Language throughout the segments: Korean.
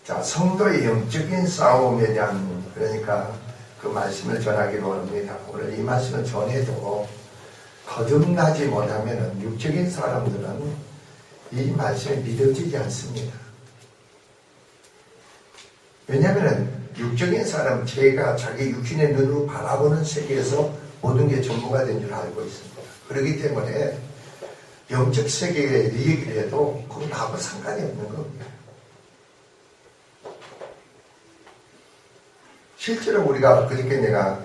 자, 성도의 영적인 싸움에 대한, 그러니까 그 말씀을 전하기로 합니다. 오늘 이 말씀을 전해도 거듭나지 못하면 육적인 사람들은 이 말씀이 믿어지지 않습니다. 왜냐하면 육적인 사람, 제가 자기 육신의 눈으로 바라보는 세계에서 모든 게 전부가 된 줄 알고 있습니다. 그렇기 때문에 영적 세계에 이 얘기를 해도 그건 나하고 상관이 없는 겁니다. 실제로 우리가 그렇게 내가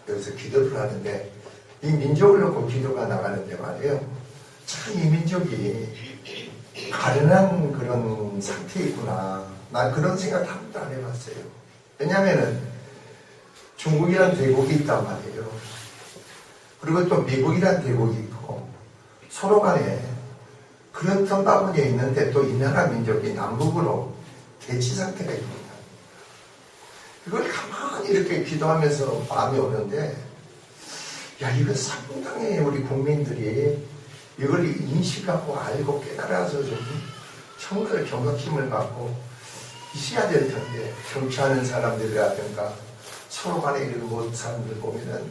여기서 기도를 하는데 이 민족을 놓고 기도가 나가는데 말이에요. 참 이 민족이 가련한 그런 상태에 있구나. 난 그런 생각 한 번도 안 해봤어요. 왜냐하면 중국이란 대국이 있단 말이에요. 그리고 또 미국이란 대국이 있고 서로 간에 그런 틈바구니에 있는데 또 이 나라 민족이 남북으로 대치 상태가 있습니다. 이걸 가만히 이렇게 기도하면서 마음이 오는데, 야, 이거 상당히 우리 국민들이 이걸 인식하고 알고 깨달아서 좀 청글 경각심을 갖고 있어야 될 텐데, 정치하는 사람들이라든가 서로 간에 이런 모든 사람들 보면은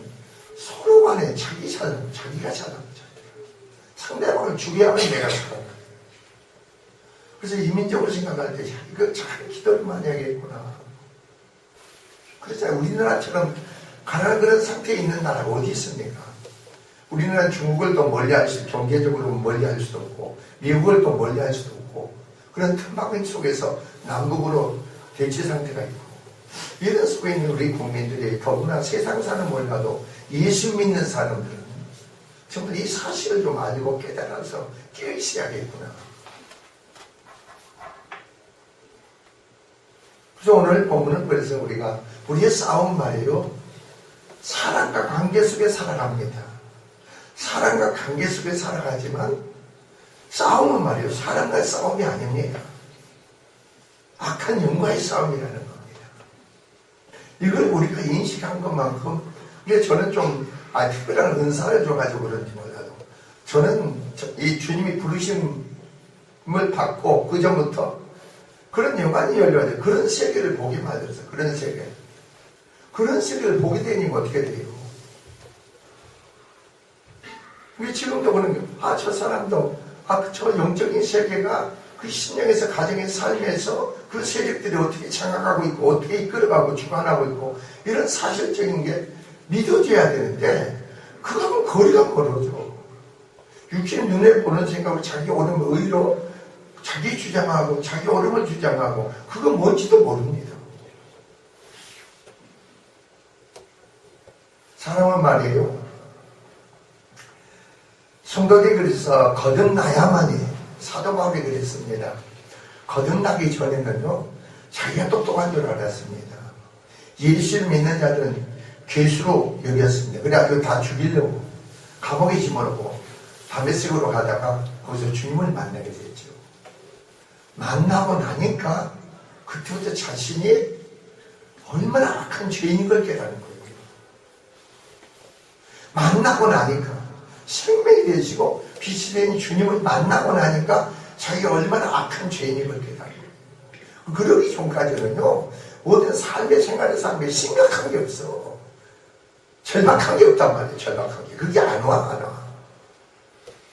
서로 간에 자기가 잘하는 상대방을 죽여야만 내가 살아나. 그래서 이 민족을 생각할 때, 야, 이거 잘 기도를 많이 해야겠구나. 그렇죠. 우리나라처럼 가난한 그런 상태에 있는 나라가 어디 있습니까? 우리나라는 중국을 또 멀리할 수, 경제적으로 멀리할 수도 없고, 미국을 또 멀리할 수도 없고, 그런 틈바구니 속에서 남북으로 대치 상태가 있고, 이런 속에 있는 우리 국민들이 더구나 세상사는 몰라도 예수 믿는 사람들은 정말 이 사실을 좀 알고 깨달아서 깨어있어야겠구나. 그래서 오늘 본문은 그래서 우리의 싸움 말이에요. 사랑과 관계 속에 살아갑니다. 사랑과 관계 속에 살아가지만 싸움은 말이에요. 사랑과의 싸움이 아닙니다. 악한 영과의 싸움이라는 겁니다. 이걸 우리가 인식한 것만큼, 근데 저는 좀 특별한 은사를 줘가지고 그런지 몰라도 저는 이 주님이 부르심을 받고 그 전부터 그런 영광이 열려야 그런 세계를 보게 만들어서 그런 세계를 보게 되니까 어떻게 돼요? 우리 지금도 그런 게, 저 사람도 저 영적인 세계가 그 신령에서 가정의 삶에서 그 세력들이 어떻게 장악하고 있고 어떻게 이끌어가고 주관하고 있고 이런 사실적인 게 믿어져야 되는데 그거는 거리가 멀어져. 육신 눈에 보는 생각으로 자기 옳음을 의로 자기 주장하고 자기 옳음을 주장하고 그건 뭔지도 모릅니다. 사람은 말이에요. 성도들이 그래서 거듭나야만이, 사도 바울이 그랬습니다. 거듭나기 전에는요, 자기가 똑똑한 줄 알았습니다. 예수를 믿는 자들은 괴수로 여겼습니다. 그래가지고 다 죽이려고 감옥에 집어넣고 다메섹으로 가다가 거기서 주님을 만나게 됐죠. 만나고 나니까 그때부터 자신이 얼마나 악한 죄인인 걸 깨달은 거예요. 만나고 나니까 생명이 되시고 빛이 된 주님을 만나고 나니까 자기가 얼마나 악한 죄인인 걸 깨달은 거예요. 그러기 전까지는요, 모든 삶의 생활의 삶에 심각한 게 없어. 절박한 게 없단 말이에요. 절박한 게. 그게 안 와.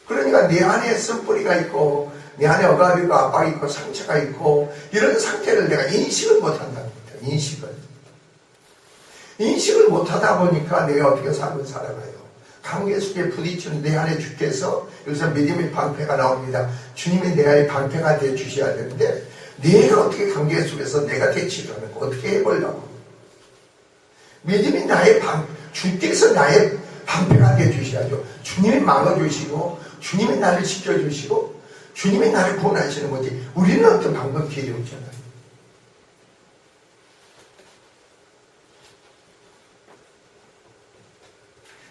그러니까 내 안에 쓴뿌리가 있고 내 안에 억압이고 압박이 있고 상처가 있고 이런 상태를 내가 인식을 못한답니다. 인식을 못하다 보니까 내가 어떻게 삶을 살아가요. 관계 속에 부딪히는 내 안에 주께서, 여기서 믿음의 방패가 나옵니다. 주님이 내 안에 방패가 되어주셔야 되는데 내가 어떻게 관계 속에서 내가 대치를 하는 거 어떻게 해보려고. 믿음이 주께서 나의 방패가 되어주셔야죠. 주님이 막아주시고 주님이 나를 지켜주시고 주님이 나를 구원하시는 거지 우리는 어떤 방법 기회이 없잖아요.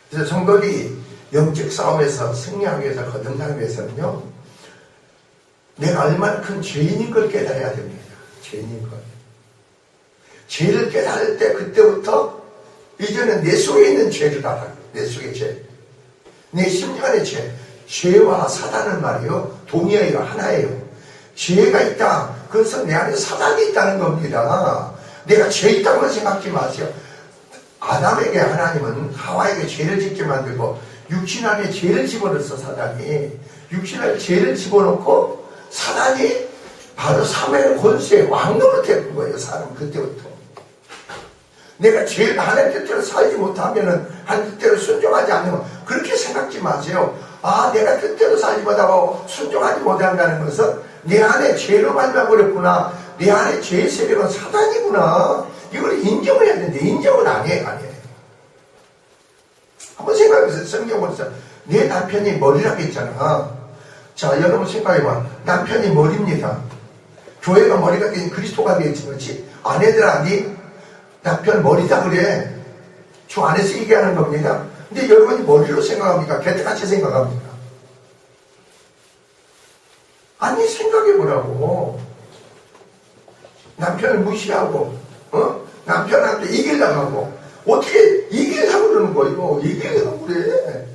그래서 성도들이 영적 싸움에서 승리하기 위해서 거듭나기 위해서는요, 내가 얼마나 큰 죄인인 걸 깨달아야 됩니다. 죄인인 걸. 죄를 깨달을 때 그때부터 이제는 내 속에 있는 죄를 알아요. 내 속의 죄. 내 심령 안의 죄. 죄와 사단은 말이요, 동의어요, 하나예요. 죄가 있다. 그것은 내 안에 사단이 있다는 겁니다. 내가 죄 있다고 생각하지 마세요. 아담에게 하나님은 하와에게 죄를 짓게 만들고 육신 안에 죄를 집어넣었어. 사단이 육신 안에 죄를 집어넣고 사단이 바로 사면의 권세의 왕노릇 했던 거예요. 사람 그때부터. 내가 죄를 하나님 뜻대로 살지 못하면은 하나님 뜻대로 순종하지 않으면 그렇게 생각지 마세요. 아, 내가 뜻대로 살지 못하고 순종하지 못한다는 것은 내 안에 죄로 만나버렸구나. 내 안에 죄의 세력은 사단이구나. 이걸 인정을 해야 되는데 인정을 안 해요. 한번 생각해보세요. 성경으로서 내 남편이 머리라고 했잖아. 자, 여러분 생각해봐. 남편이 머리입니다. 교회가 머리가 되니 그리스도가 되겠지, 그렇지? 아내들아, 네 남편 머리다 그래. 주 안에서 얘기하는 겁니다. 근데 여러분이 머리로 생각합니까? 개떡같이 생각합니까? 아니, 생각해보라고. 남편을 무시하고, 남편한테 이기려고 하고, 어떻게 이기려고 그러는 거예요? 이기려고 그래.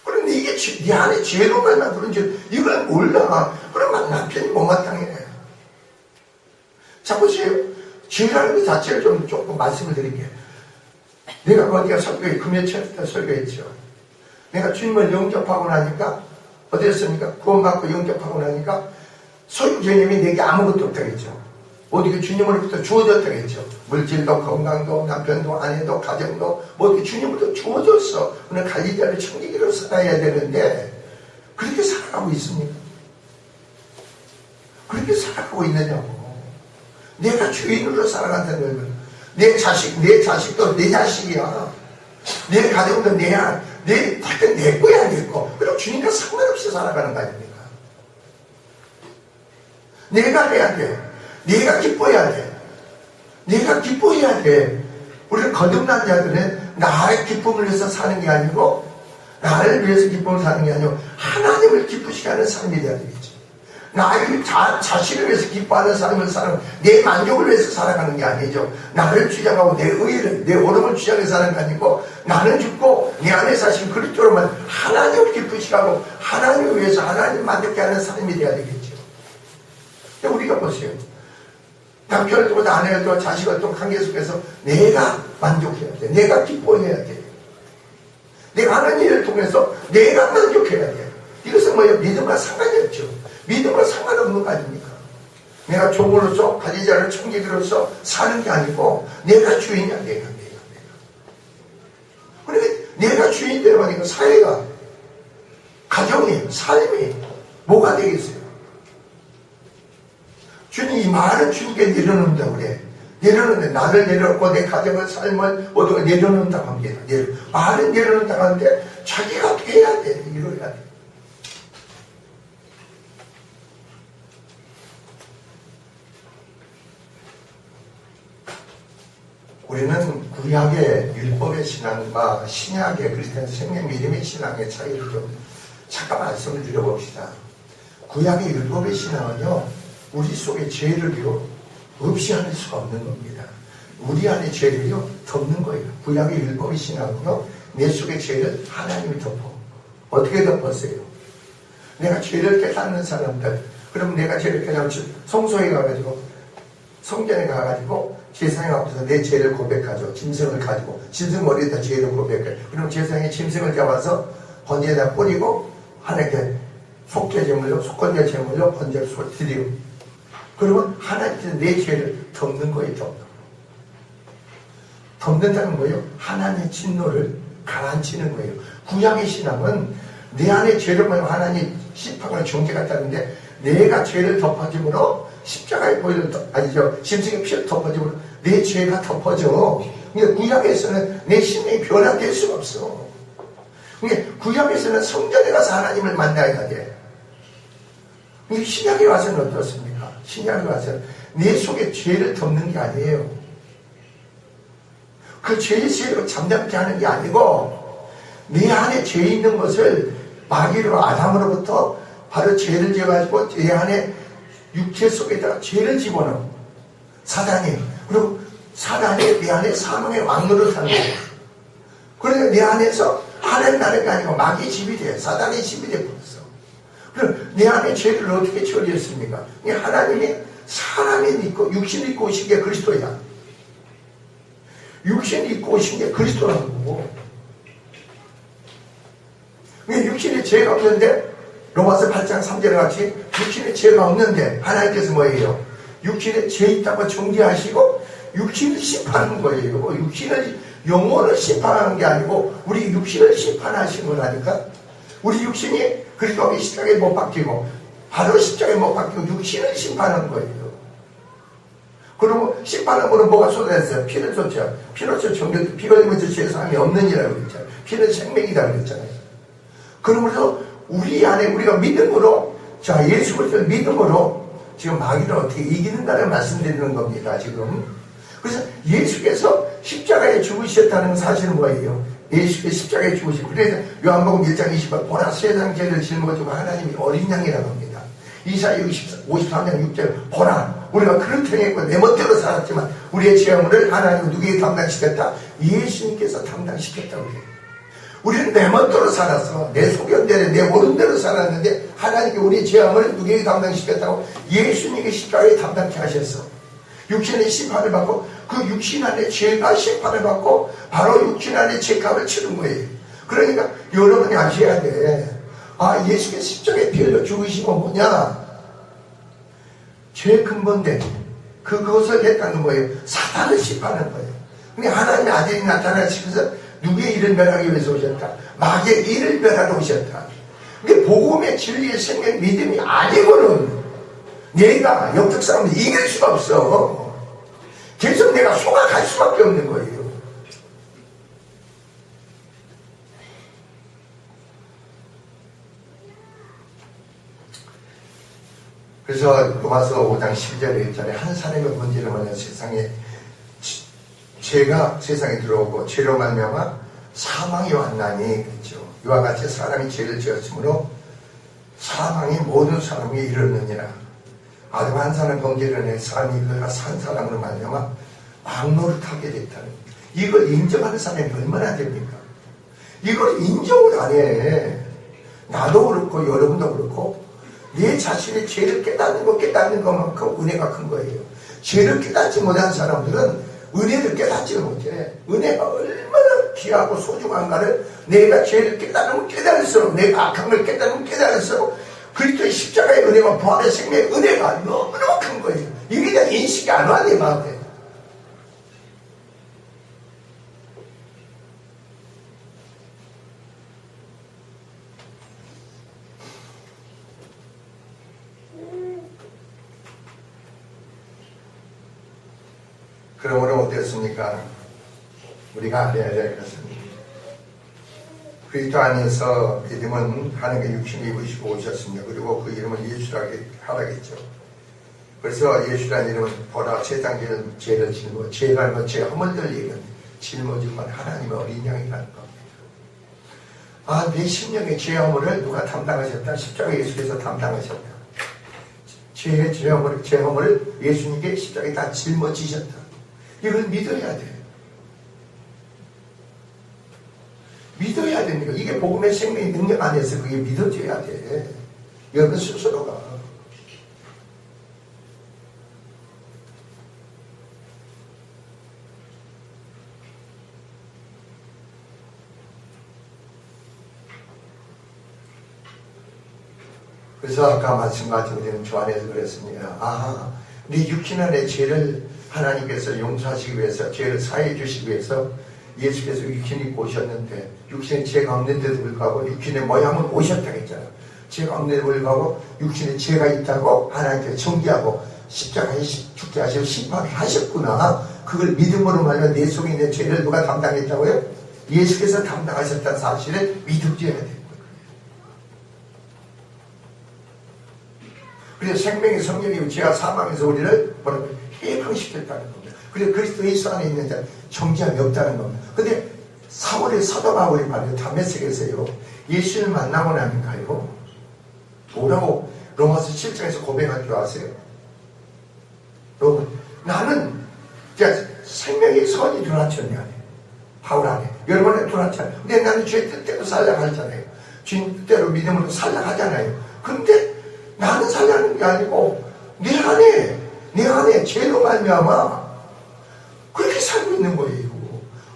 그런데 이게 네 안에 죄로만 그런지 이걸 몰라. 그러면 남편이 못마땅해. 자, 보세요. 죄라는 것 자체를 조금 말씀을 드릴게요. 내가 어디가 금요철 때 설교했죠. 내가 주님을 영접하고 나니까 어땠습니까? 구원받고 영접하고 나니까 소유주님이 내게 아무것도 없다고 했죠. 어떻게 주님으로부터 주어졌다고 했죠. 물질도 건강도 남편도 아내도 가정도 어떻게 주님으로부터 주어졌어. 오늘 갈리자를 청지기로 살아야 되는데 그렇게 살아가고 있습니까? 그렇게 살아가고 있느냐고. 내가 주인으로 살아간다는 거예요. 내 자식도 내 자식이야. 내 가정도 내야. 내 거야, 내 거. 그리고 주님과 상관없이 살아가는 거 아닙니까? 내가 해야 돼. 내가 기뻐해야 돼. 내가 기뻐해야 돼. 우리는 거듭난 자들은 나의 기쁨을 위해서 사는 게 아니고 나를 위해서 기쁨을 사는 게 아니고 하나님을 기쁘시게 하는 삶이 되어야 되겠죠. 나의 자신을 위해서 기뻐하는 삶을 사는 내 만족을 위해서 살아가는 게 아니죠. 나를 주장하고 내 의를 내 오름을 주장해서 사는 게 아니고 나는 죽고 내 안에 사신 그리스도로만 하나님을 기쁘시게 하고 하나님을 위해서 하나님을 만족해 하는 삶이 되어야 되겠죠. 우리가 보세요. 남편을 두고 아내를 두고 자식을 두고 관계 속에서 내가 만족해야 돼. 내가 기뻐해야 돼. 내가 하나님 일을 통해서 내가 만족해야 돼. 이것은 뭐예요? 믿음과 상관이 없죠. 믿음과 상관없는 거 아닙니까? 내가 종으로서 가지자를 청지기로서 사는 게 아니고 내가 주인이야. 내가. 그러니까 내가 주인 되면 사회가 가정이 삶이 뭐가 되겠어요? 주님이 이 말은 주님께 내려놓는다고 그래. 내려놓는데 나를 내려놓고 내 가정을 삶을 모두가 내려놓는다고 합니다. 말은 내려놓는다고 하는데 자기가 해야 돼. 이뤄야 돼. 우리는 구약의 율법의 신앙과 신약의 그리스도인 생명 믿음의 신앙의 차이를 좀 잠깐 말씀을 드려봅시다. 구약의 율법의 신앙은요, 우리 속에 죄를요 없이 할 수가 없는 겁니다. 우리 안에 죄를요 덮는 거예요. 구약의 율법의 신앙은요, 내 속에 죄를 하나님이 덮어. 어떻게 덮었어요? 내가 죄를 깨닫는 사람들, 그럼 내가 죄를 깨닫는 성소에 가가지고 성전에 가가지고 제사장 앞에서 내 죄를 고백하죠. 짐승을 가지고 짐승 머리에다 죄를 고백해. 그럼 제사장이 짐승을 잡아서 번제에다 뿌리고 하나님께 속죄 제물로 속건제 제물로 번제를 드리고, 그러면 하나님께서 내 죄를 덮는 거예요. 덮는다는 거예요. 하나님의 진노를 가라앉히는 거예요. 구약의 신앙은 내 안에 죄를 보면 하나님 심판과 정죄가 있다는데 내가 죄를 덮어짐으로 십자가의 보혈을 아니죠. 짐승의 피를 덮어짐으로 내 죄가 덮어져. 근데 구약에서는 내 심령이 변화될 수가 없어. 근데 구약에서는 성전에 가서 하나님을 만나야 돼. 근데 신약에 와서는 어떻습니까? 신약에 와서는 내 속에 죄를 덮는 게 아니에요. 그 죄의 세력을 잠잠케 하는 게 아니고 내 안에 죄 있는 것을 마귀로 아담으로부터 바로 죄를 지어가지고 내 안에 육체 속에다가 죄를 집어넣어. 사단이. 그리고 사단이 내 안에 사망의 왕노릇 하는 거예요. 그러니까 내 안에서 하나님 나라가 아니고 마귀의 집이 돼. 사단의 집이 돼 버렸어. 그럼 내 안에 죄를 어떻게 처리했습니까? 하나님이 사람이 입고 육신을 입고 오신 게 그리스도야. 육신을 입고 오신 게 그리스도라고. 육신에 죄가 없는데 로마서 8장 3절에 같이 육신에 죄가 없는데 하나님께서 뭐예요? 육신에 죄 있다고 정죄하시고 육신을 심판하는 거예요. 육신을, 영혼을 심판하는 게 아니고 우리 육신을 심판하신 거라니까. 우리 육신이 그리스도의 십자가에 못 박히고 바로 십자가에 못 박히고 육신을 심판하는 거예요. 그리고 심판함으로 뭐가 쏟아졌어요? 피를 쏟죠. 피로써 정결, 피 흘리면서 죄사함이 없느니라고 그랬잖아요. 피는 생명이다 그랬잖아요. 그러면서 우리 안에 우리가 믿음으로, 자, 예수 그리스도를 믿음으로 지금 마귀를 어떻게 이기는가를 말씀드리는 겁니다, 지금. 그래서 예수께서 십자가에 죽으셨다는 사실은 뭐예요? 예수께서 십자가에 죽으셨고, 그래서 요한복음 1장 20절, 보라 세상 죄를 짊어지고 하나님이 어린 양이라고 합니다. 이사야 53장 6절, 보라 우리가 그렇게 행했고 내 멋대로 살았지만 우리의 죄악을 하나님은 누구에게 담당시켰다? 예수님께서 담당시켰다고 해요. 우리는 내 멋대로 살았어. 내 소견대로 내 모른대로 살았는데 하나님께 우리의 죄악을 누구에게 담당시켰다고? 예수님께 십자가에 담당케 하셨어. 육신의 심판을 받고 그 육신 안에 죄가 심판을 받고 바로 육신 안에 죄값을 치른 거예요. 그러니까 여러분이 아셔야 돼. 아, 예수께서 십자가에 피 흘려 죽으시고 뭐냐? 죄의 근본데 그것을 했다는 거예요. 사단을 심판하는 거예요. 근데 하나님의 아들이 나타나시면서 누구의 일을 멸하기 위해서 오셨다? 마귀의 일을 멸하러 오셨다. 근데 복음의 진리의 생명 믿음이 아니고는 내가 영적 싸움을 이길 수가 없어. 계속 내가 속아갈 수밖에 없는 거예요. 그래서 로마서 5장 12절에 있잖아요. 한 사람의 문제로 말하면 세상에 죄가 세상에 들어오고 죄로 말미암아 사망이 왔나니 그렇죠. 이와 같이 사람이 죄를 지었으므로 사망이 모든 사람에게 이르느니라. 아담 한 사람 범죄를 내 사람이 그가 한 사람으로 말미암아 왕노릇하게 됐다는 거예요. 이걸 인정하는 사람이 얼마나 됩니까? 이걸 인정을 안 해. 나도 그렇고 여러분도 그렇고 내 자신의 죄를 깨닫는 것만큼 은혜가 큰 거예요. 죄를 깨닫지 못한 사람들은 은혜를 깨닫지 못해. 은혜가 얼마나 귀하고 소중한가를 내가 죄를 깨달으면 깨달을수록, 내가 악한 걸 깨달으면 깨달을수록 그리스도의 십자가의 은혜와 부활의 생명의 은혜가 너무너무 큰 거예요. 이게 그냥 인식이 안 와, 내 마음에. 그러므로 어땠습니까? 우리가 알아야 될 것은 그리스도 안에서 믿음은 하나님의 육신을 입으시고 오셨습니다. 그리고 그 이름은 예수라고 하라겠죠. 그래서 예수라는 이름은 보라 세상 죄를 짊어 죄를 뭐 죄 허물들 일은 짊어지고 하나님의 어린 양이라는 겁니다. 아, 내 심령의 죄 허물을 누가 담당하셨다? 십자가 예수께서 담당하셨다. 죄 허물을 예수님께 십자가에 다 짊어지셨다. 이걸 믿어야 돼. 믿어야 됩니다. 이게 복음의 생명의 능력 안에서 그게 믿어져야 돼. 여러분 스스로가. 그래서 아까 말씀하신 우리는 주 안에서 그랬습니다. 아, 네 육신 안의 죄를 하나님께서 용서하시기 위해서, 죄를 사해 주시기 위해서 예수께서 육신 입고 오셨는데, 육신에 죄가 없는데도 불구하고 육신의 모양은 오셨다고 했잖아요. 죄가 없는데도 불구하고 육신에 죄가 있다고 하나님께서 정죄하고 십자가에 죽게 하시고 심판을 하셨구나. 그걸 믿음으로 말하면 내 속에 있는 죄를 누가 담당했다고요? 예수께서 담당하셨다는 사실을 믿어줘야 돼요. 그래서 생명의 성령이 죄와 사망에서 우리를 해방시켰다는 겁니다. 그래서 그리스도 예수 안에 있는 자 정죄함이 없다는 겁니다. 근데 3월에 사도 바울이 말해요. 담메색에서요. 예수를 만나고 나니까요. 뭐라고 로마서 7장에서 고백할 줄 아세요? 여러분, 나는 생명의 선이 들어왔잖아요. 바울 안에. 여러분에 들어왔잖아요. 근데 나는 죄 뜻대로 살려가잖아요. 주님 뜻대로 믿음으로 살려가잖아요. 근데 나는 살려는 게 아니고 내 안에 죄로 말미암아 그렇게 살고 있는 거예요.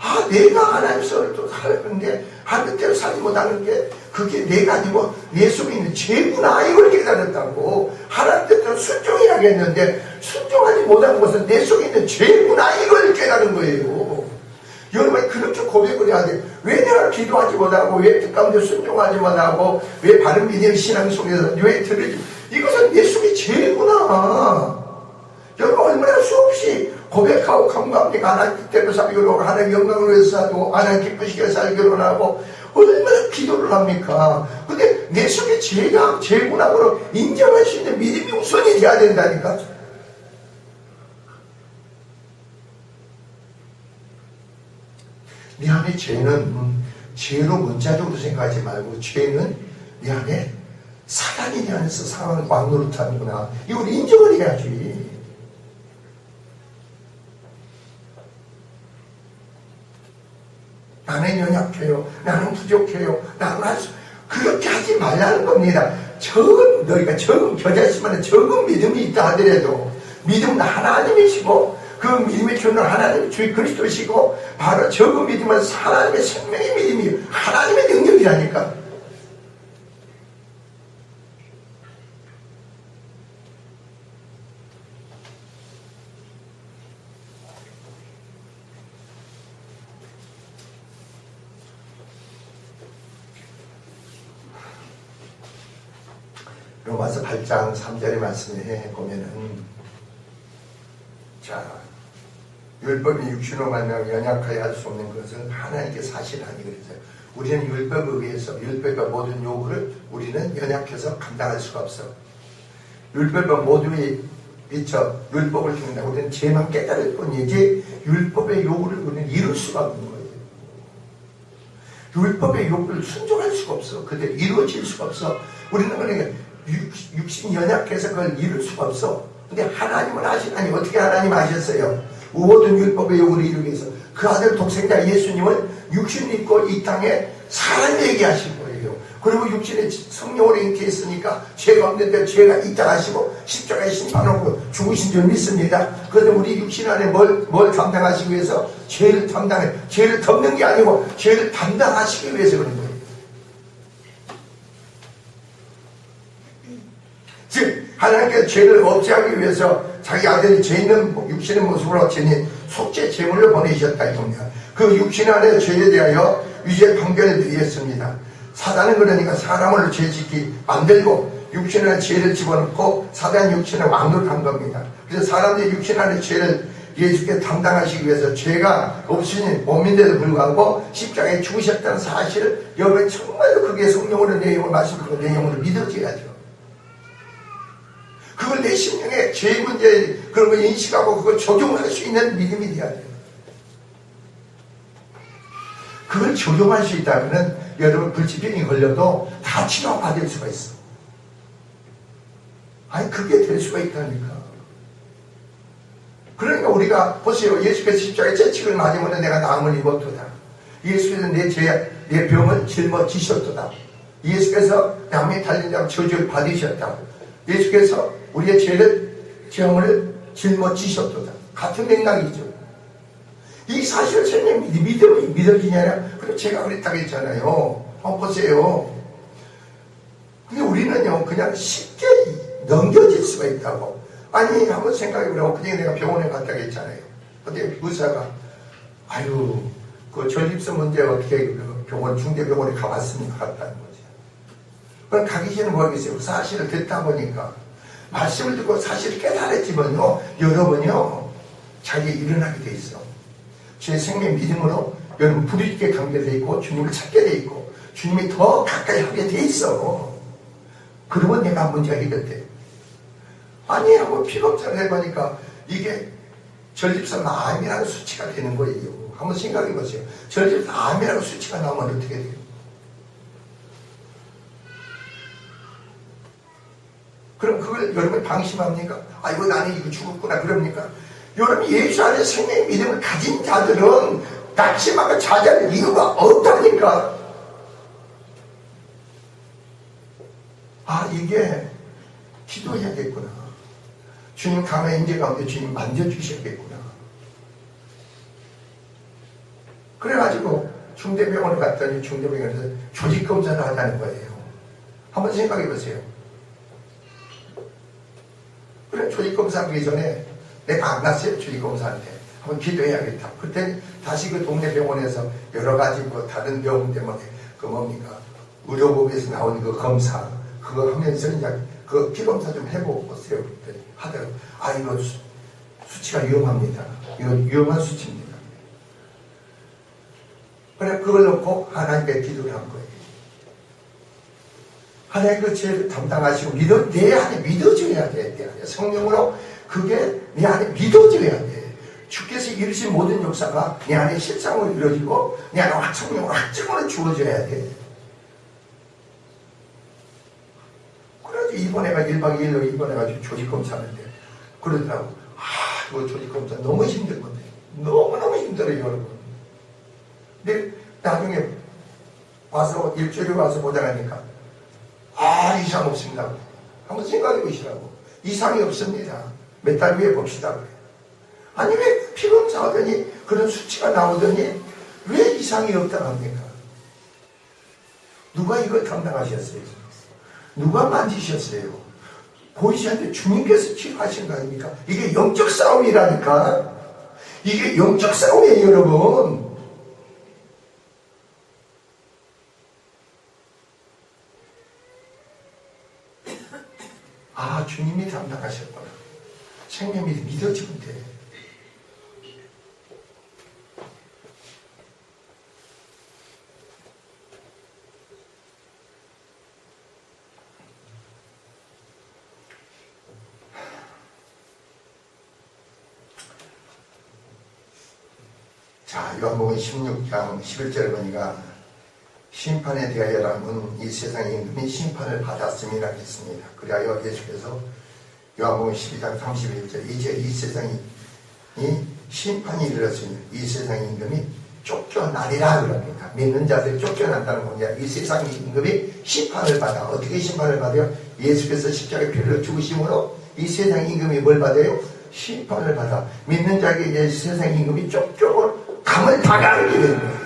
아, 내가 하나님 소리를 또 살았는데 하는 대로 살지 못하는 게 그게 내가 아니고 내 속에 있는 죄구나 이걸 깨달았다고. 하나님 뜻대로 순종해야겠는데 순종하지 못한 것은 내 속에 있는 죄구나 이걸 깨달은 거예요. 여러분 그렇게 고백을 해야 돼. 왜 내가 기도하지 못하고 왜 뜻가운데 순종하지 못하고 왜 바른 믿음의 신앙 속에서 왜 들으지, 이것은 내 속에 죄구나. 여러분 얼마나 수없이 고백하고 간구합니까? 하나님 뜻대로 살기로 하고 하나님 영광을 위해서 살고 하나님 기쁘시게 살기로 하고 얼마나 기도를 합니까? 근데 내 속에 죄가 죄구나로 인정할 수 있는 믿음이 우선이 돼야 된다니까. 내 안에 죄로 문자적으로 생각하지 말고 죄는 내 안에 사단이 내 안에서 상황을 왕노릇하는구나, 이걸 인정을 해야지. 나는 연약해요, 나는 부족해요, 나는 할 수, 그렇게 하지 말라는 겁니다. 너희가 적은 겨자씨만은 적은 믿음이 있다 하더라도 믿음은 하나님이시고 그 믿음의 주는 하나님의 주의 그리스도시고 바로 적은 믿음은 하나님의 생명의 믿음이에요. 하나님의 능력이라니까. 로마서 8장 3절의 말씀에 보면은, 자, 율법이 육신으로 말미암아 연약하여 할 수 없는 것은 하나님께 사실하니 그랬어요. 우리는 율법에 의해서 율법과 모든 요구를 우리는 연약해서 감당할 수가 없어. 율법과 모두의 미쳐 율법을 듣는다. 우리는 죄만 깨달을 뿐이지 율법의 요구를 우리는 이룰 수가 없는 거예요. 율법의 요구를 순종할 수가 없어. 그대로 이루어질 수가 없어. 우리는 그러니까 육신 연약해서 그걸 이룰 수가 없어. 근데 하나님은 아시나니 어떻게 하나님 아셨어요? 모든 율법의 요구를 이루기 위해서 그 아들 독생자 예수님은 육신을 입고 이 땅에 사람 되게 하신 거예요. 그리고 육신에 성령으로 잉태했으니까 죄가 없는데 죄가 있다 하시고 십자가에 심판하고 죽으신 줄 믿습니다. 그런데 우리 육신 안에 뭘 담당하시기 위해서 죄를 덮는 게 아니고 죄를 담당하시기 위해서 그런 거예요. 즉 하나님께서 죄를 없애하기 위해서 자기 아들이 죄 있는 육신의 모습으로 지닌 속죄 제물을 보내셨다 이겁니다. 그 육신 안에 죄에 대하여 유죄 판결을 드렸습니다. 사단은 그러니까 사람을 죄짓기 만들고 육신 안에 죄를 집어넣고 사단 육신을 왕노릇한 겁니다. 그래서 사람들이 육신 안에 죄를 예수께 담당하시기 위해서 죄가 없으신 몸인데도 불구하고 십자가에 죽으셨다는 사실을 여러분 정말로 그게 성령으로 내용을 말씀하고 내용으로 믿어져야죠. 그걸 내 심령에 죄의 문제 그런 걸 인식하고 그걸 적용할 수 있는 믿음이 돼야 돼요. 그걸 적용할 수 있다면 여러분 불치병이 걸려도 다 치료받을 수가 있어. 아니 그게 될 수가 있다니까. 그러니까 우리가 보세요. 예수께서 십자가에 채찍을 맞으면 내가 나음을 입었도다. 예수께서 내 병을 짊어지셨도다. 예수께서 남이 달린 자고 저주를 받으셨다. 예수께서 우리의 죄를 짊어지셨도다. 같은 맥락이죠. 이 사실을 생명이 믿음이 믿어지냐? 그럼 제가 그랬다고 했잖아요. 보세요. 근데 우리는요, 그냥 쉽게 넘겨질 수가 있다고. 아니, 한번 생각해보라고. 그냥 내가 병원에 갔다고 했잖아요. 근데 의사가, 그 전립선 문제 어떻게 병원, 중대병원에 가봤습니까? 갔다는 거죠. 그럼 가기 전에 모르겠어요. 사실을 듣다 보니까. 말씀을 듣고 사실을 깨달았지만요, 여러분요, 자기에 일어나게 돼 있어. 제 생명 믿음으로 여러분 부르짖게 관계돼 있고 주님을 찾게 돼 있고 주님이 더 가까이 하게 돼 있어. 그러면 내가 문제가 해결돼. 아니 한번 피검사를 해보니까 이게 전립선 암이라는 수치가 되는 거예요. 한번 생각해 보세요. 전립선 암이라는 수치가 나오면 어떻게 돼요? 그럼 그걸 여러분 방심합니까? 이거 나는 이거 죽었구나 그럽니까? 여러분 예수 안에 생명의 믿음을 가진 자들은 낙심하고 좌절할 이유가 없다니까. 아, 이게 기도해야겠구나. 주님 강한 인재 가운데 주님 만져주셔야겠구나. 그래가지고 중대병원에 갔더니 중대병원에서 조직검사를 하자는 거예요. 한번 생각해 보세요. 그래, 조직검사 하기 전에 내가 안 갔어요. 조직검사한테. 한번 기도해야겠다. 그때 다시 그 동네 병원에서 여러 가지 뭐 다른 병 때문에 그 뭡니까? 의료법에서 나온 그 검사, 그거 하면서 이제 그 피검사 좀 해보고 오세요. 그랬더니 하더라고. 아, 이거 수치가 위험합니다. 이거 위험한 수치입니다. 그래, 그걸 놓고 하나님께 기도를 한 거예요. 하나님 그 죄를 담당하시고 내 안에 믿어져야 돼. 내 안에 성령으로 그게 내 안에 믿어져야 돼. 주께서 이루신 모든 역사가 내 안에 실상으로 이루어지고 내 안에 성령으로 확증으로 주어져야 돼. 그래서 입원해가 1박 2일로 입원해가지고 조직검사하는데 그러더라고. 아, 이거 조직검사 너무 힘든 건데. 너무너무 힘들어요, 여러분. 근데 나중에 와서 일주일에 와서 보자니까 아, 이상 없습니다. 한번 생각해 보시라고. 이상이 없습니다. 몇 달 후에 봅시다. 그래. 아니, 왜 피검사 하더니 그런 수치가 나오더니 왜 이상이 없다고 합니까? 누가 이걸 담당하셨어요? 누가 만지셨어요? 보이지 않는데 주님께서 치료하신 거 아닙니까? 이게 영적 싸움이라니까. 이게 영적 싸움이에요, 여러분. 아, 주님이 담당하셨구나. 생명이 믿어지면 돼. 자, 요한복음 16장 11절에 보니까 심판에 대하여라면 이 세상의 임금이 심판을 받았음이라 했습니다. 그리하여 예수께서 요한복음 12장 31절 이제 이 세상이 심판이 이르렀으니 이 세상의 임금이 쫓겨나리라 그럽니다. 믿는 자들이 쫓겨난다는 겁니다. 이 세상의 임금이 심판을 받아. 어떻게 심판을 받아요? 예수께서 십자가에 피를 죽으심으로 이 세상의 임금이 뭘 받아요? 심판을 받아. 믿는 자에게 이 세상의 임금이 감을 당하게 되는 거예요.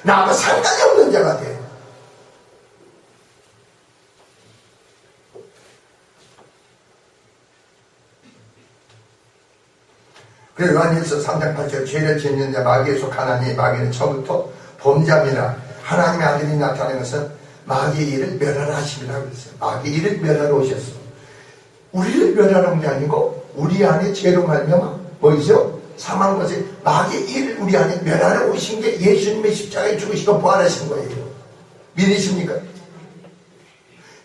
나하고 상관이 없는 자가 돼. 그래서 요한일서 3장 8절 죄를 짓는 자 마귀에 속하나니 마귀는 처음부터 범죄함이라. 하나님의 아들이 나타난 것은 마귀의 일을 멸하라 하심이라고 그랬어요. 마귀의 일을 멸하러 오셨어. 우리를 멸하러 온 게 아니고 우리 안에 죄로 말미암아 뭐이죠? 사망 것에 마귀의 일을 우리 안에 멸하러 오신 게 예수님의 십자가에 죽으시고 부활하신 거예요. 믿으십니까?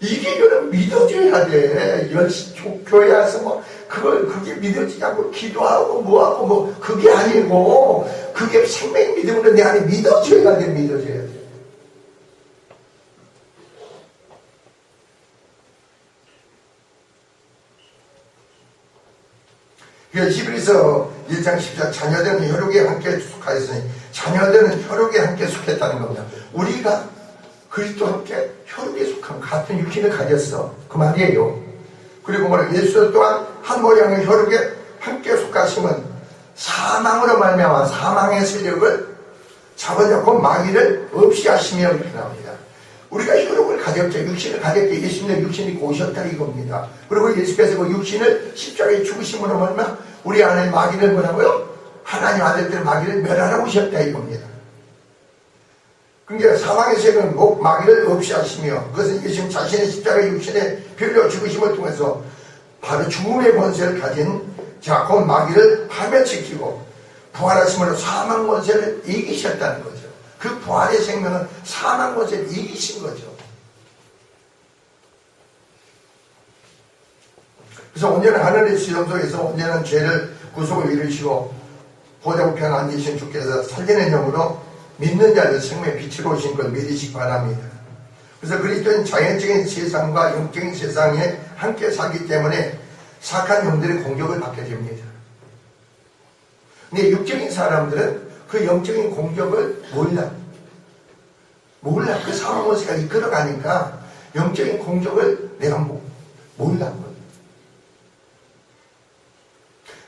이게 여러분 믿어줘야 돼. 교회 와서 뭐 그게 믿어지지 않고 기도하고 뭐하고 뭐 그게 아니고 그게 생명 믿음으로 내 안에 믿어줘야 돼. 믿어줘야 돼. 히브리서 1장 14 자녀들은 혈육에 함께 속하였으니 자녀들은 혈육에 함께 속했다는 겁니다. 우리가 그리스도와 함께 혈육에 속한 같은 육신을 가졌어. 그 말이에요. 그리고 뭐라 예수 또한 한 모양의 혈육에 함께 속하심은 사망으로 말미암아 사망의 세력을 잡아잡고 마귀를 없이 하시며 이렇게 나옵니다. 우리가 혈육을 가졌죠. 육신을 가졌죠. 예수님의 육신이 입고 오셨다 이겁니다. 그리고 예수께서 그 육신을 십자가에 죽으심으로 말미암아 우리 안에 마귀를 뭐라고요? 하나님 아들들 마귀를 멸하러 오셨다 이겁니다. 그러니까 사망의 세력은 마귀를 없이 하시며 그것은 예수님 자신의 십자가의 육신에 별로 죽으심을 통해서 바로 죽음의 권세를 가진 곧 마귀를 파멸시키고 부활하심으로 사망 권세를 이기셨다는 거죠. 그 부활의 생명은 사망 권세를 이기신 거죠. 그래서 온전한 하늘의 시험속에서 온전한 죄를 구속을 이루시고 보좌 우편에 앉으신 주께서 살리는 영으로 믿는 자들 생명의 빛으로 오신 걸 믿으시기 바랍니다. 그래서 그리스도는 자연적인 세상과 영적인 세상에 함께 살기 때문에 사악한 영들의 공격을 받게 됩니다. 근데 육적인 사람들은 그 영적인 공격을 몰라. 그 사망권세가 이끌어가니까 영적인 공적을 내가 몰랐거든.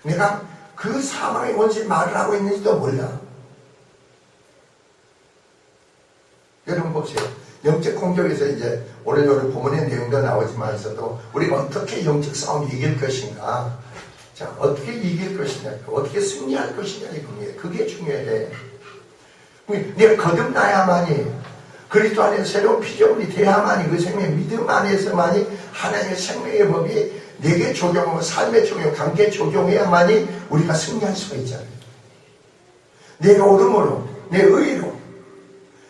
내가 그 사망의 원수에 말을 하고 있는지도 몰라. 여러분 보세요. 영적 공적에서 이제 오늘 본문의 내용도 나오지만서도 우리가 어떻게 영적 싸움을 이길 것인가, 자, 어떻게 이길 것이냐, 어떻게 승리할 것이냐, 이겁니다. 그게 중요해. 내가 거듭나야만이, 그리스도 안에서 새로운 피조물이 돼야만이, 그 생명의 믿음 안에서만이 하나님의 생명의 법이 내게 적용하고 삶에 적용, 관계에 적용해야만이 우리가 승리할 수가 있잖아요. 내가 옳음으로, 내 의로.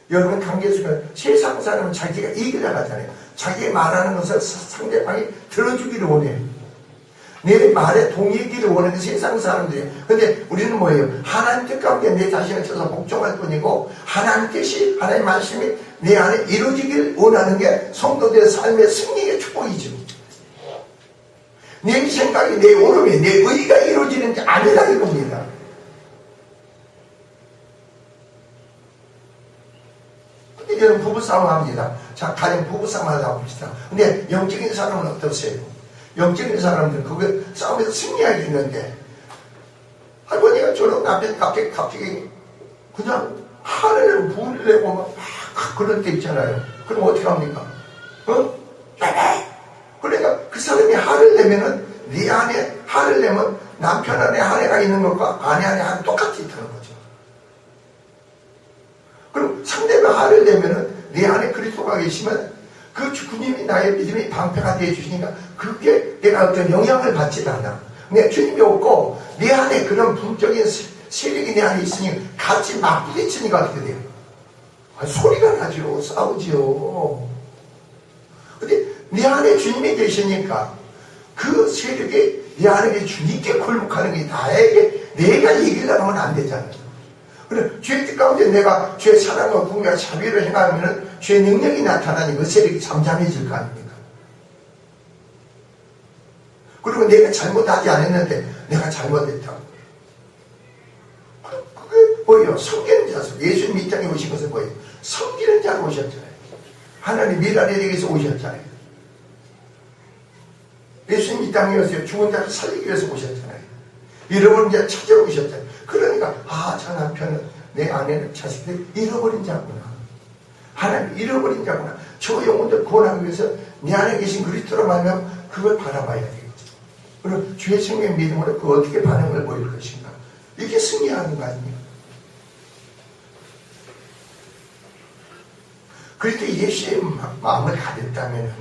여러분 관계 속에 세상 사람은 자기가 이기려고 하잖아요. 자기 말하는 것을 상대방이 들어주기를 원해요. 내 말에 동의하기를 원하는 세상 사람들이에요. 근데 우리는 뭐예요? 하나님 뜻 가운데 내 자신을 쳐서 복종할 뿐이고, 하나님 뜻이, 하나님의 말씀이 내 안에 이루어지길 원하는 게 성도들의 삶의 승리의 축복이죠. 내 생각이, 내 오름이, 내 의가 이루어지는 게 아니라 이겁니다. 근데 여러분 부부싸움 합니다. 자, 가령 부부싸움 하다 봅시다. 근데 영적인 사람은 어떠세요? 영적인 사람들은 그 싸움에서 승리하겠는데, 할머니가 저런 앞에 갑자기 그냥 화를 분을 내고 막 그럴 때 있잖아요. 그럼 어떻게 합니까? 그러니까 그 사람이 화를 내면은, 네 안에 화를 내면 남편 안에 화가 있는 것과 아내 안에 화가 똑같이 있다는 거죠. 그럼 상대가 화를 내면은 네 안에 그리스도가 계시면 그 주님이 나의 믿음의 방패가 되어 주시니까 그게 내가 어떤 영향을 받지 않아. 내 주님이 없고 내 안에 그런 불적인 세력이 내 안에 있으니 같이 막 부딪히니까 어떻게 돼요? 소리가 나죠. 싸우지요. 근데 내 안에 주님이 계시니까 그 세력이 내 안에 주님께 굴복하는 게 나에게, 내가 이기려고 하면 안 되잖아요. 그래, 죄의 뜻 가운데 내가 죄의 사랑과 공의와 자비를 행하면 죄의 능력이 나타나니 그 세력이 잠잠해질 거 아닙니까? 그리고 내가 잘못하지 않았는데 내가 잘못했다고. 그게 뭐예요? 섬기는 자서. 예수님 이 땅에 오신 것은 뭐예요? 섬기는 자로 오셨잖아요. 하나님 미라리에게서 오셨잖아요. 예수님 이 땅에 오셔서 죽은 자를 살리기 위해서 오셨잖아요. 잃어버린 자를 찾으러 오셨잖아요. 그러니까 저 남편은, 내 아내는, 자식들이 잃어버린 자구나. 하나님 잃어버린 자구나. 저 영혼들 구원하기 위해서 내 안에 계신 그리스도로 말하면 그걸 바라봐야 되겠죠. 그럼 주의 생명의 믿음으로 그 어떻게 반응을 보일 것인가. 이게 승리하는 거 아닙니까? 그렇게 예수의 마음을 가졌다면,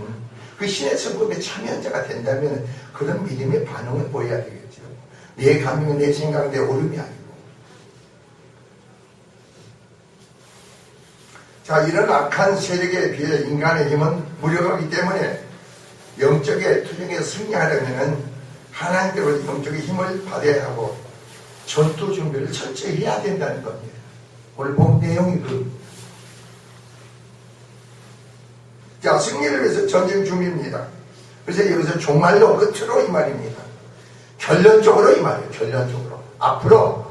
그 신의 성품에 참여한 자가 된다면 그런 믿음의 반응을 보여야 되겠죠. 내 감명, 내 생각, 내 오름이 아니고. 자, 이런 악한 세력에 비해 인간의 힘은 무력하기 때문에 영적의 투쟁에 승리하려면 하나님께로 영적인 힘을 받아야 하고 전투 준비를 철저히 해야 된다는 겁니다. 오늘 본 내용이 그겁니다. 자, 승리를 위해서 전쟁 준비입니다. 그래서 여기서 종말로 끝으로 이 말입니다. 결론적으로 이 말이에요. 결론적으로. 앞으로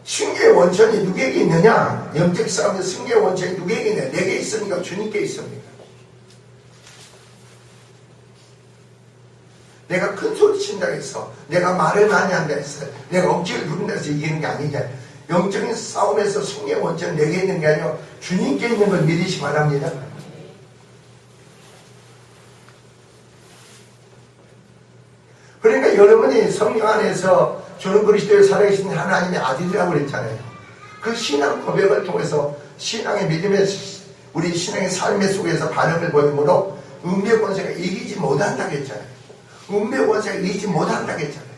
승리의 원천이 누구에게 있느냐? 영적 싸움의 승리의 원천이 누구에게 있느냐? 내게 있습니까? 주님께 있습니까? 내가 큰 소리 친다 해서, 내가 말을 많이 한다 해서, 내가 억지를 부른다 해서 이기는 게 아니잖아요. 영적인 싸움에서 승리의 원천은 내게 있는 게 아니고 주님께 있는 걸 믿으시 바랍니다. 그러니까 여러분이 성령 안에서 주는 그리스도의 살아계신 하나님의 아들이라고 그랬잖아요. 그 신앙 고백을 통해서 신앙의 믿음의, 우리 신앙의 삶의 속에서 반응을 보이므로 운명의 권세가 이기지 못한다고 했잖아요. 운명의 권세가 이기지 못한다고 했잖아요.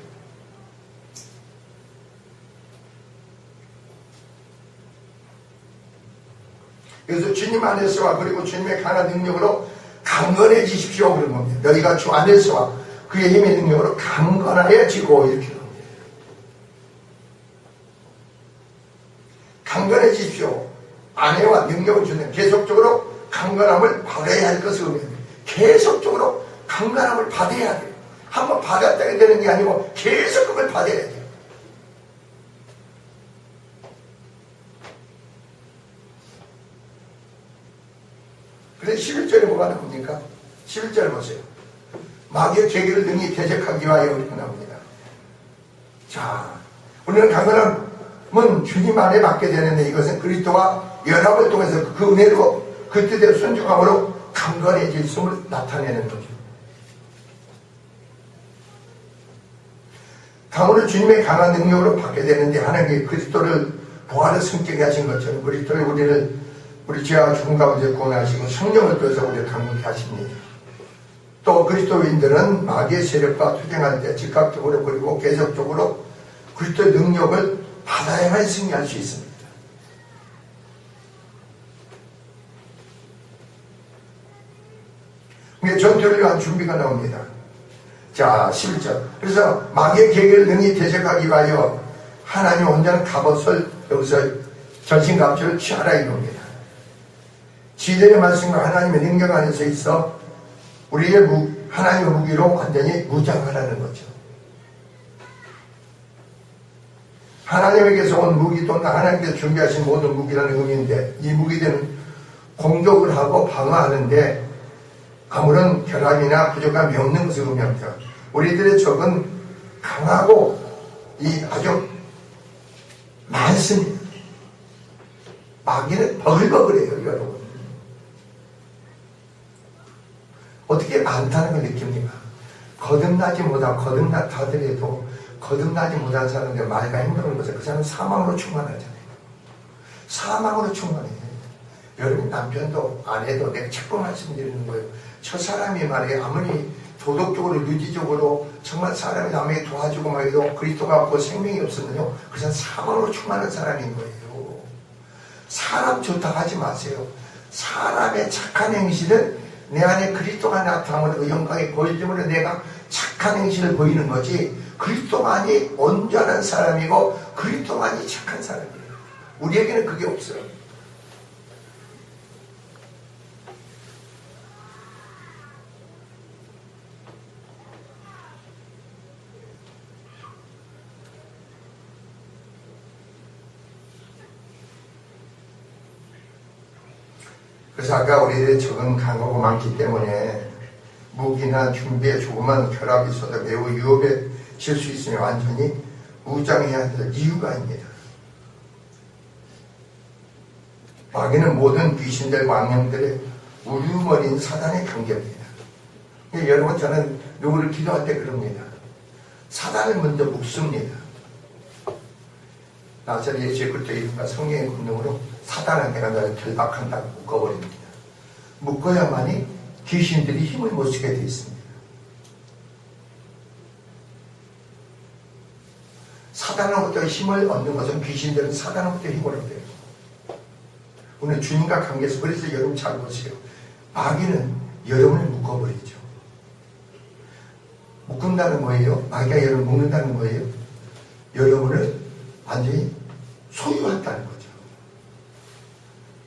그래서 주님 안에서와 그리고 주님의 강한 능력으로 강건해지십시오 그런 겁니다. 너희가 주 안에서와 그의 힘의 능력으로 강건하여지고 이렇게 합니다. 강건해지십시오. 안에와 능력을 주는 계속적으로 강건함을 받아야 할 것을 의미합니다. 계속적으로 강건함을 받아야 돼요. 한번 받았다가 되는 게 아니고 계속 그걸 받아야 돼요. 그래서 11절에 뭐가 나옵니까? 11절 보세요. 마귀의 계계를 능히 대적하기 위하여 이렇게 나옵니다. 자, 우리는 강건함은 주님 안에 받게 되는데 이것은 그리스도와 연합을 통해서 그 은혜로 그 뜻대로 순종함으로 강건해질음을 나타내는 거죠. 강호를 주님의 강한 능력으로 받게 되는데 하나님이 그리스도를 부활의 성격에 하신 것처럼 그리스도를 우리 죄와 죽음 가운데 구원하시고 성령을 통해서 우리를 강력히 하십니다. 또 그리스도인들은 마귀의 세력과 투쟁할 때 즉각적으로 그리고 계속적으로 그리스도의 능력을 받아야만 승리할 수 있습니다. 전투를 위한 준비가 나옵니다. 자, 11절. 그래서 마귀의 계계를 능히 대적하기 위하여 하나님 혼자는 갑옷을 여기서 전신갑주를 취하라 이겁니다. 지전의 말씀과 하나님의 능력 안에서 있어 우리의 하나님의 무기로 완전히 무장하라는 거죠. 하나님에게서 온 무기 또는 하나님께서 준비하신 모든 무기라는 의미인데 이 무기들은 공격을 하고 방어하는데 아무런 결함이나 부족함이 없는 것을 의미합니다. 우리들의 적은 강하고 아주 많습니다. 마귀는 버글버글해요, 여러분. 어떻게 많다는 걸 느낍니까? 거듭나지 하더라도 거듭나지 못한 사람들 말과 행동을 보세요. 그 사람은 사망으로 충만하잖아요. 사망으로 충만해요. 여러분 남편도 아내도 내가 자꾸 말씀드리는 거예요. 저 사람이 말이에요. 아무리 도덕적으로 유지적으로 정말 사람이 남에게 도와주고 말해도 그리스도가 없고 생명이 없으면요. 그 사람 사망으로 충만한 사람인 거예요. 사람 좋다고 하지 마세요. 사람의 착한 행실은 내 안에 그리스도가 나타나는 그 영광이 보여줌으로 내가 착한 행실을 보이는 거지 그리스도만이 온전한 사람이고 그리스도만이 착한 사람이에요. 우리에게는 그게 없어요. 그래서 아까 우리들의 적은 강하고 많기 때문에 무기나 준비에 조그만 결합이 있어도 매우 위험해질 수 있으니 완전히 무장해야 될 이유가 있습니다. 마귀는 모든 귀신들과 악령들의 우두머리인 사단의 관계입니다. 여러분 저는 누구를 기도할 때 그럽니다. 사단을 먼저 묶습니다. 나사렛 예수의 그리스도 이름과 성령의 권능으로 사단은 내가 너를 결박한다고 묶어버립니다. 묶어야만이 귀신들이 힘을 못 쓰게 되어 있습니다. 사단으로부터 힘을 얻는 것은 귀신들은 사단으로부터 힘을 얻어요. 오늘 주님과 관계에서 그래서 여러분 잘 보세요. 마귀는 여러분을 묶어버리죠. 묶는다는 거예요. 마귀가 여러분을 묶는다는 거예요. 여러분을 완전히 소유한다는 거죠.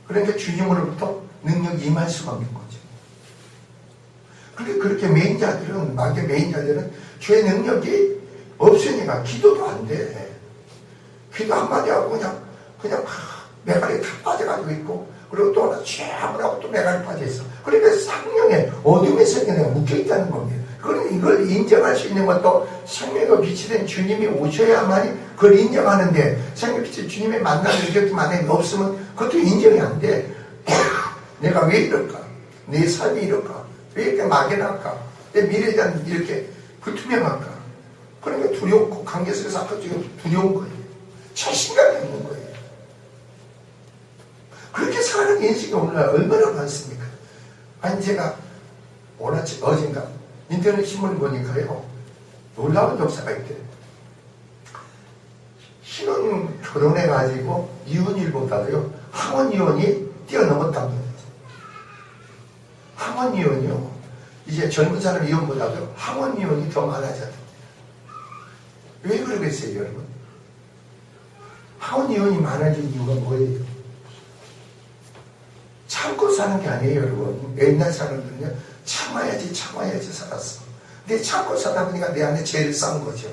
그러니까 주님으로부터 능력이 임할 수가 없는 거죠. 그렇게 매인자들은, 마귀의 매인자들은 주의 능력이 없으니까 기도도 안 돼. 기도 한마디 하고 그냥 매갈이 다 빠져가지고 있고, 그리고 또 하나 취함을 하고 또 매갈이 빠져있어. 그러니까 상령의 어둠의 세계에 묶여있다는 겁니다. 그러니 이걸 인정할 수 있는 것도 생명의 빛이 된 주님이 오셔야만이 그걸 인정하는데, 생명의 빛이 주님의 만남을 이렇게 만약에 없으면 그것도 인정이 안 돼. 내가 왜 이럴까? 내 삶이 이럴까? 왜 이렇게 막연할까? 내 미래에 대한 이렇게 불투명할까? 그러니까 두렵고 관계 속에서 아까 지금 두려운 거예요. 자신감이 없는 거예요. 그렇게 사는 인식이 오늘날 얼마나 많습니까? 아니 제가 오늘 어젠가 인터넷 신문을 보니까요 놀라운 역사가 있대요. 신혼 결혼해가지고 이혼율보다도요 항원 이혼이 뛰어넘었다고 해요. 항원 이혼이요 이제 젊은 사람 이혼보다도 항원 이혼이 더 많아졌다. 왜 그러겠어요 여러분? 항원 이혼이 많아진 이유가 뭐예요? 참고 사는 게 아니에요 여러분. 옛날 사람들은요 참아야지 살았어. 근데 참고 사다 보니까 내 안에 죄를 쌓은 거죠.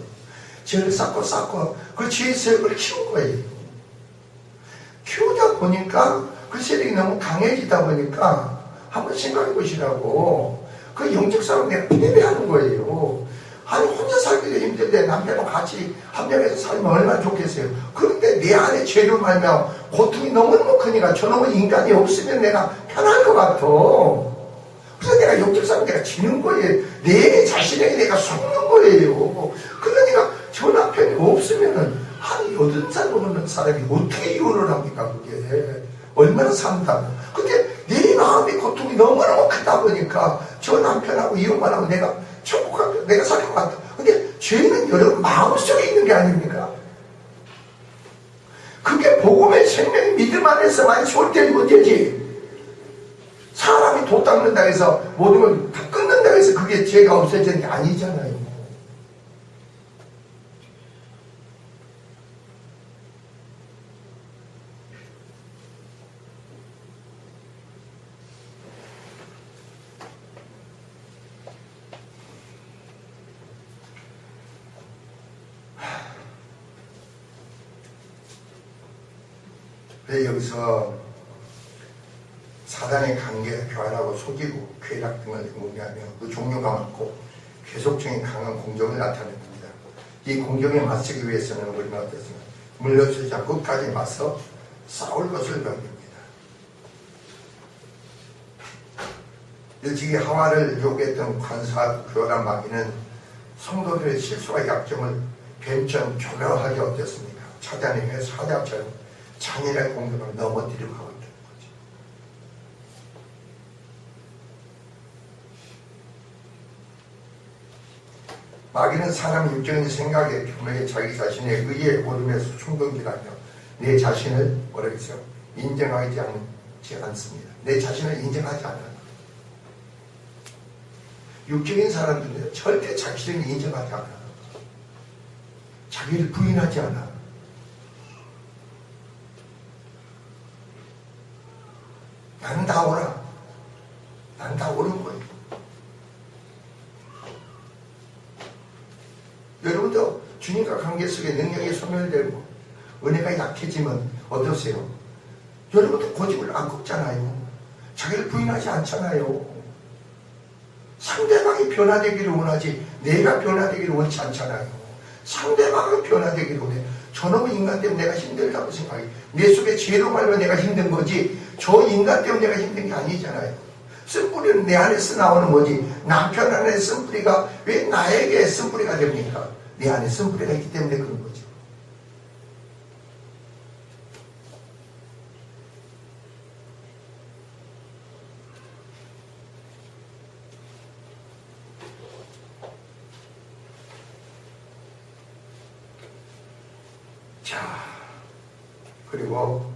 죄를 쌓고 그 죄의 세력을 키운 거예요. 키우다 보니까 그 세력이 너무 강해지다 보니까 한번 생각해 보시라고. 그 영적 싸움 내가 패배하는 거예요. 아니 혼자 살기도 힘든데 남편과 같이 합력해서 살면 얼마나 좋겠어요. 그런데 내 안에 죄를 말며 고통이 너무너무 크니까 저놈의 인간이 없으면 내가 편할 것 같아. 그래서 내가 영적 싸움 내가 지는 거예요. 내 자신에게 내가 속는 거예요. 그러니까 저 남편이 없으면은 한 80살 넘는 사람이 어떻게 이혼을 합니까 그게. 얼마나 산다고. 근데 내 마음의 고통이 너무너무 크다 보니까 저 남편하고 이혼만 하고 내가 천국하고 내가 살 것 같다. 근데 죄는 여러분 마음속에 있는 게 아닙니까? 그게 복음의 생명의 믿음 안에서만 소홀된 문제지. 사람이 도 닦는다 해서 모든 걸 다 끊는다 해서 그게 죄가 없어지는 게 아니잖아요. 여기서 사단의 관계를 교환하고 속이고 쾌락 등을 의미하며 그 종류가 많고 계속적인 강한 공격을 나타냅니다. 이 공격에 맞서기 위해서는 우리가 어떻습니까? 물러서지 않고 끝까지 맞서 싸울 것을 배웁니다. 일찍이 하와를 유혹했던 관사 교란 마귀는 성도들의 실수와 약점을 뱀처럼 조명하게 어땠습니까? 찾아내며 사자처럼 잔인한 공격을 넘어뜨리고 하고 있다는 거죠. 마귀는 사람 육적인 생각에 교만에 자기 자신의 의에 오름에서 충동질하며 내 자신을 뭐라 그랬어요? 인정하지 않습니다. 내 자신을 인정하지 않아요. 육적인 사람들은 절대 자신을 인정하지 않아. 자기를 부인하지 않아. 나는 다 오라. 나는 다 옳은 거예요. 여러분도 주님과 관계 속에 능력이 소멸되고 은혜가 약해지면 어떠세요? 여러분도 고집을 안 꺾잖아요. 자기를 부인하지 않잖아요. 상대방이 변화되기를 원하지 내가 변화되기를 원치 않잖아요. 상대방은 변화되기를 원해. 저놈의 인간 때문에 내가 힘들다고 생각해. 내 속에 죄로 말면 내가 힘든 거지 저 인간 때문에 내가 힘든 게 아니잖아요. 쓴뿌리는 내 안에서 나오는 거지 남편 안에 쓴뿌리가 왜 나에게 쓴뿌리가 됩니까? 내 안에 쓴뿌리가 있기 때문에 그런 거죠. 자, 그리고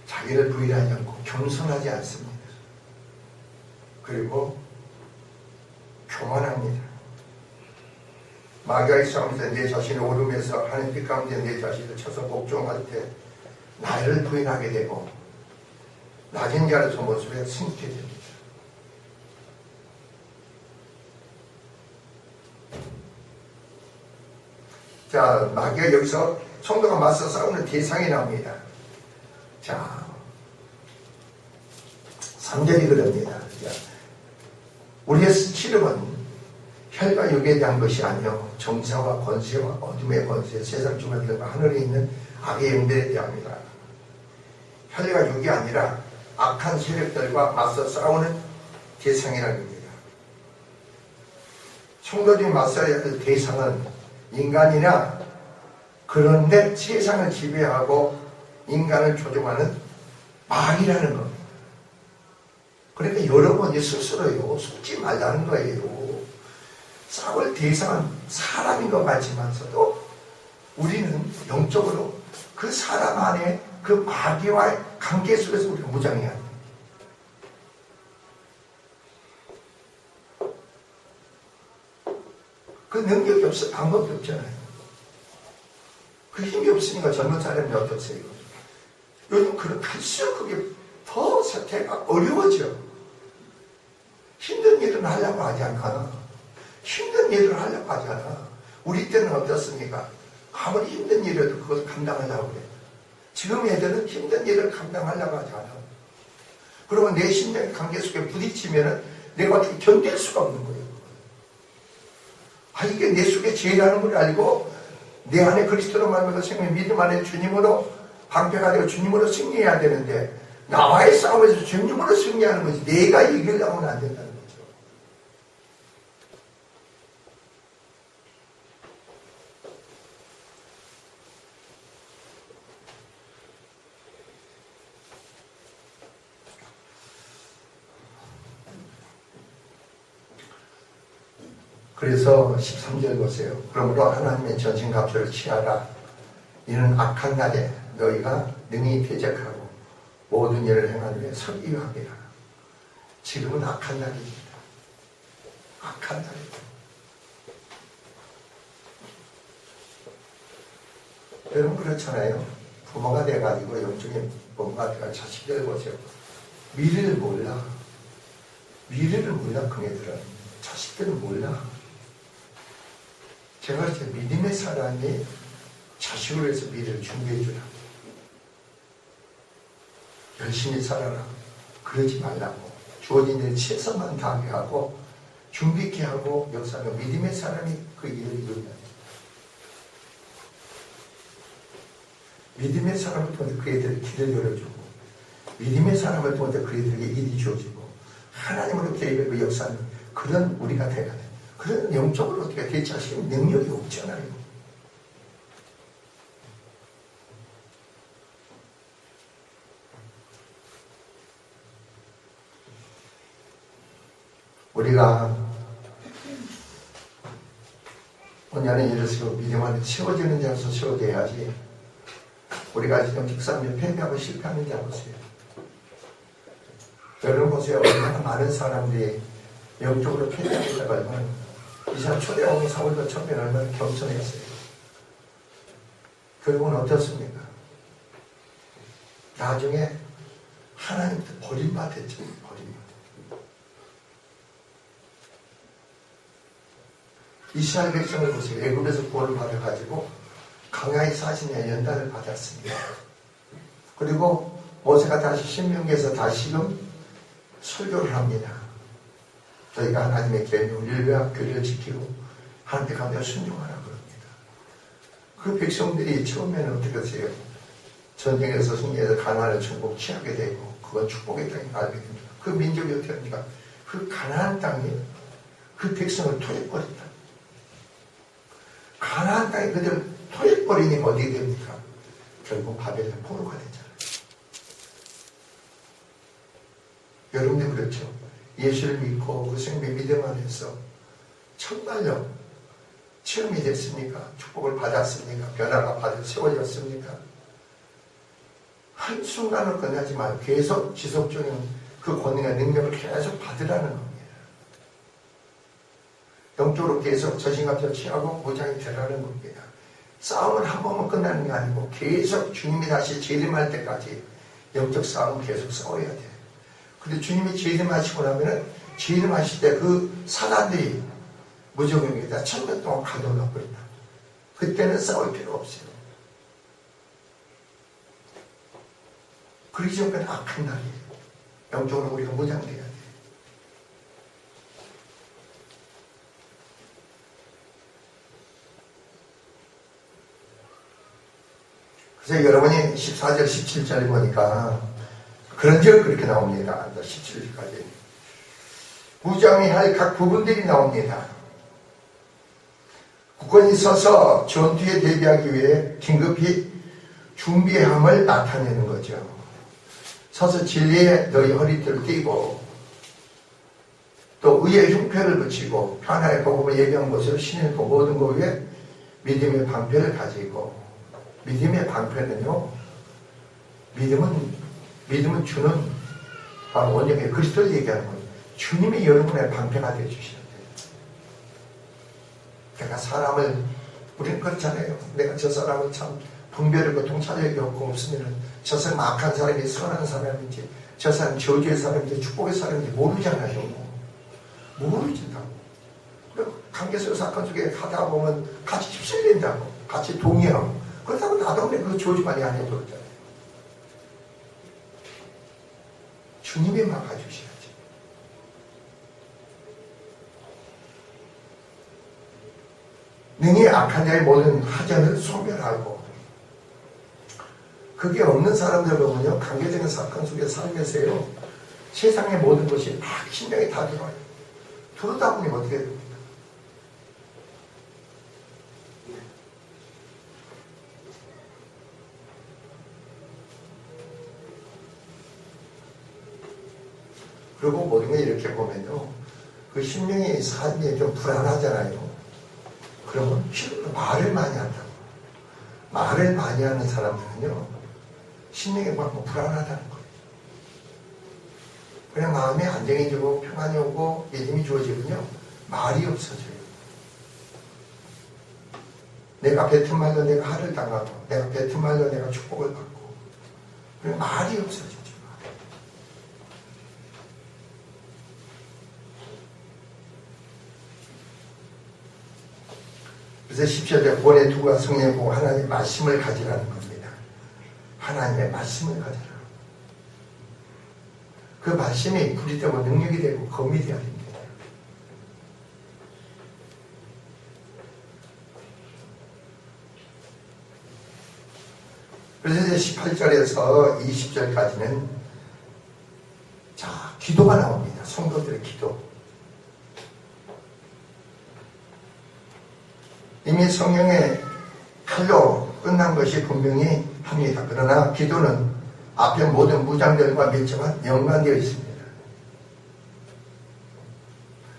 자기를 부인하지 않고 겸손하지 않습니다. 그리고 교만합니다. 마귀의 싸움에서 내 자신을 오름에서 하는 빛 가운데 내 자신을 쳐서 복종할 때 나를 부인하게 되고 낮은 자로서 모습에 숨게 됩니다. 자, 마귀가 여기서 성도가 맞서 싸우는 대상이 나옵니다. 자, 3절이 그럽니다. 우리의 치름은 혈과 육에 대한 것이 아니요 정사와 권세와 어둠의 권세, 세상 주관들과 하늘에 있는 악의 영들에 대합니다. 혈과 육이 아니라 악한 세력들과 맞서 싸우는 대상이라는 겁니다. 성도들이 맞서야 할 대상은 인간이나 그런데 세상을 지배하고 인간을 조종하는 마귀라는 겁니다. 그러니까 여러분이 스스로요 속지 말라는 거예요. 싸울 대상은 사람인 것 같지만서도 우리는 영적으로 그 사람 안에 그 마귀와의 관계 속에서 우리가 무장해야 돼요. 그 능력이 없어 방법이 없잖아요. 그 힘이 없으니까 젊은 사람이 어떠세요? 요즘 갈수록 그게 더 사태가 어려워져. 힘든 일은 하려고 하지 않거나 힘든 일을 하려고 하지 않아. 우리 때는 어떻습니까? 아무리 힘든 일이라도 그것을 감당하려고 그래. 지금 애들은 힘든 일을 감당하려고 하지 않아. 그러면 내 심장의 관계 속에 부딪히면은 내가 어떻게 견딜 수가 없는 거예요. 이게 내 속에 죄라는 걸 알고 내 안에 그리스도로 말미암아 생명 믿음 안에 주님으로 방패가 되고 주님으로 승리해야 되는데 나와의 싸움에서 주님으로 승리하는 거지 내가 이기려고는 안 된다는 거죠. 그래서 13절 보세요. 그러므로 하나님의 전신갑주를 취하라. 이는 악한 날에 너희가 능히 대적하고 모든 일을 행하는 데 설의하게 하라. 지금은 악한 날입니다. 악한 날입니다. 여러분 그렇잖아요. 부모가 돼가지고 영적인 부모가 돼가지고 자식들 보세요. 미래를 몰라. 미래를 몰라. 그네들은 자식들은 몰라. 제가 이제 믿음의 사람이 자식을 위해서 미래를 준비해 주라. 열심히 살아라. 그러지 말라고. 주어진 일 최선만 다하게 하고 준비케 하고 역사하는 믿음의 사람이 그 일을 이룬다. 믿음의 사람을 통해서 그 애들의 길을 열어주고 믿음의 사람을 통해서 그 애들에게 일이 주어지고 하나님으로 개입하고 역사하는 그런 우리가 돼야 돼. 그런 영적으로 어떻게 대처하시는 능력이 없잖아요. 우리가 언제는 이래서 믿음 안에 채워지는 자로서 채워져야지 우리가 지금 직사하면 패배하고 실패하는 자 보세요. 여러분 보세요. 얼마나 많은 사람들이 영적으로 패배하다가 얼마나 이 사람 초대왕이 사울과 처음에는 얼마나 겸손했어요. 결국은 어떻습니까? 나중에 하나님부터 버림받았죠. 버림받았죠. 이스라엘 백성을 보세요. 애굽에서 구원을 받아가지고 광야에 40년 연단을 받았습니다. 그리고 모세가 다시 신명기에서 다시금 설교를 합니다. 저희가 하나님의 계명을 율법 규례를 지키고 하나님께 가며 순종하라 그럽니다. 그 백성들이 처음에는 어떻게 하세요? 전쟁에서 승리해서 가나안을 정복 취하게 되고 그건 축복의 땅이 알게 됩니다. 그 민족이 어떻게 합니까? 그 가나안 땅에 그 백성을 토해버린다. 가나안 땅에 그들을 토해버리니 어디게 됩니까? 결국 바벨론 포로가 되잖아요. 여러분들 그렇죠? 예수를 믿고 그 생명 믿음 안에서 정말로 체험이 됐습니까? 축복을 받았습니까? 변화가 받아 세워졌습니까? 한순간으로 끝나지 말고 계속 지속적인 그 권능과 능력을 계속 받으라는 겁니다. 영적으로 계속 저신갑주를 취하고 무장이 되라는 겁니다. 싸움은 한 번만 끝나는 게 아니고 계속 주님이 다시 재림할 때까지 영적 싸움은 계속 싸워야 돼. 근데 주님이 재림하시고 나면은 재림하실 때 그 사단들이 무적용에다 1000년 동안 가둬놔 버린다. 그때는 싸울 필요 없어요. 그러기 전까지 악한 날이에요. 영적으로 우리가 무장돼야 돼. 그래서 여러분이 14절, 17절에 보니까 그런 절 그렇게 나옵니다. 17절까지. 무장해야 할 각 부분들이 나옵니다. 국권이 서서 전투에 대비하기 위해 긴급히 준비함을 나타내는 거죠. 서서 진리에 너희 허리띠를 띠고 또 의의 흉패를 붙이고 하나의 복음을 예비한 것으로 신을 입고 모든 것 위에 믿음의 방패를 가지고 믿음의 방패는요. 믿음은 주는 바로 원형의 그리스도를 얘기하는 거예요. 주님이 여러분의 방패가 되어주셔야 돼요. 그러니까 사람을 우리는 그렇잖아요. 내가 저 사람은 참 분별이고 통찰력이 없고 없으면 저 사람 악한 사람인지 선한 사람인지 저 사람 저주의 사람인지 축복의 사람인지 모르잖아요. 모르진다고. 그리고 관계성 사건 속에 가다 보면 같이 휩쓸린다고 같이 동의하고 그렇다고 나도 그 저주만이 아니어도 그렇잖아요. 주님이 막아주셔야지. 능히 악한 자의 모든 하전을 소멸하고, 그게 없는 사람들 보면요, 관계적인 사건 속에 살면서요, 세상의 모든 것이 막 심령이 다 들어와요. 들어다 보니 어떻게 됩니까? 그리고 모든 게 이렇게 보면요, 그 심령의 삶이 좀 불안하잖아요. 그러면 말을 많이 한다고. 말을 많이 하는 사람들은요, 심령이 막 불안하다는 거예요. 그냥 마음이 안정해지고 평안이 오고 믿음이 주어지면요, 말이 없어져요. 내가 뱉은 말로 내가 하를 당하고, 내가 뱉은 말로 내가 축복을 받고, 그냥 말이 없어지죠. 그래서 10절에 본의 두가 성령 보고 하나님의 말씀을 가지라는 겁니다. 하나님의 말씀을 가지라. 그 말씀이 불이 되고 능력이 되고 검이 되어야 됩니다. 그래서 이제 18절에서 20절까지는 자, 기도가 나옵니다. 성도들의 기도. 이미 성령의 칼로 끝난 것이 분명히 합니다. 그러나 기도는 앞에 모든 무장들과 밀접한 연관되어 있습니다.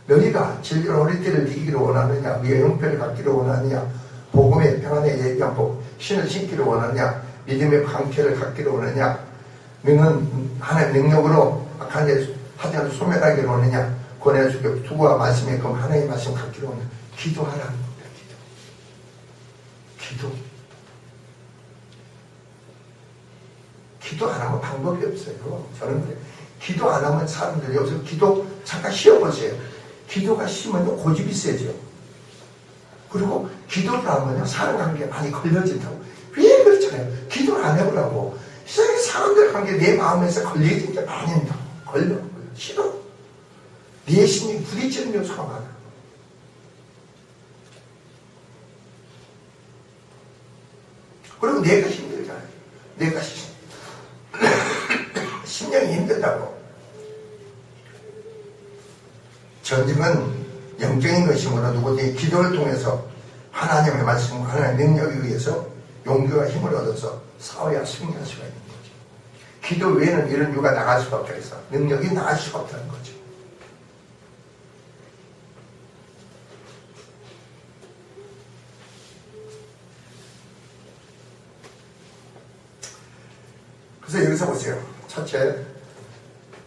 너희가 진리로 허리띠를 이기기를 원하느냐, 의의 형편을 갖기를 원하느냐, 복음의 평안에 예비한 복, 신을 신기를 원하느냐, 믿음의 광채를 갖기를 원하느냐, 하나님의 능력으로 악한 하자를 소멸하기를 원하느냐, 권해를 주고 두가 말씀에 그 하나님의 말씀 갖기를 원하느냐. 기도하라는 겁니다. 기도 안 하면 방법이 없어요. 저는 그래. 기도 안 하면 사람들이 여기서 기도 잠깐 쉬어보세요. 기도가 쉬면 고집이 세죠. 그리고 기도를 하면 사람 관계에 많이 걸려진다고. 왜 그렇잖아요. 기도를 안 해보라고. 세상에 사람들 관계에 내 마음에서 걸려진 게 많이 있다. 걸려. 싫어. 내 심리 부딪히는 요소가 많아. 그리고 내가 힘들잖아요. 내가 심령이 힘들다고. 전쟁은 영적인 것이므로 누구든지 기도를 통해서 하나님의 말씀과 하나님의 능력에 의해서 용기와 힘을 얻어서 싸워야 승리할 수가 있는 거죠. 기도 외에는 이런 이유가 나갈 수가 없다 해서 능력이 나갈 수가 없다는 거죠. 그래서 여기서 보세요. 첫째,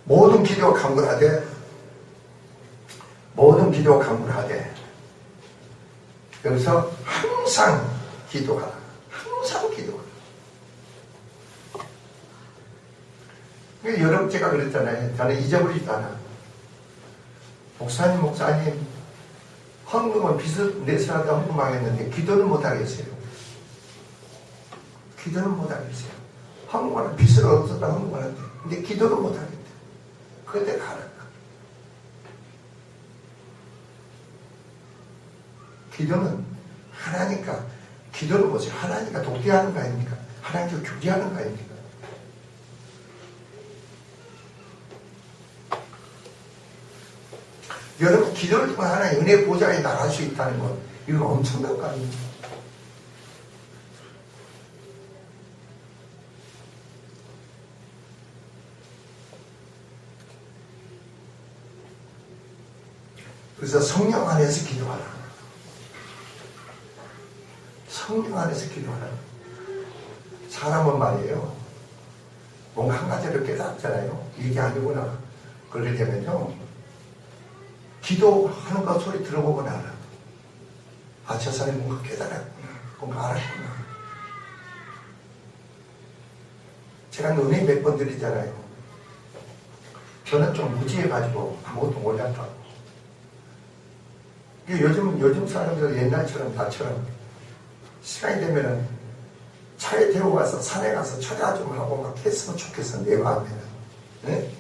모든 기도가 간구하되 여기서 항상 기도하라. 항상 기도하라. 여러분 제가 그랬잖아요. 저는 잊어버리지도 않아. 목사님 헌금은 빚을 내서라도 헌금하겠는데 기도는 못하겠어요. 기도는 못하겠어요. 헌금하는 빚을 얻어서 헌금하는데 근데 기도는 못하겠대. 그때 가라. 기도는 하나니까, 기도는 뭐지? 하나니까 독대하는 거 아닙니까? 하나님과 교제하는 거 아닙니까? 여러분 기도를 통해 하나의 은혜 보좌에 나갈 수 있다는 것, 이건 엄청난 거 아닙니까? 그래서 성령 안에서 기도하라. 성령 안에서 기도하라. 사람은 말이에요. 뭔가 한 가지를 깨닫잖아요. 이게 아니구나. 그렇게 되면요. 기도하는 거 소리 들어보고 나라. 아, 저 사람이 뭔가 깨달았구나. 뭔가 알았구나. 제가 은혜 몇 번 드리잖아요. 저는 좀 무지해가지고 아무것도 몰랐다고. 요즘 사람들 옛날처럼 나처럼 시간이 되면은 차에 태우고 가서 산에 가서 철야 좀 하고 막 했으면 좋겠어, 내 마음에는. 네?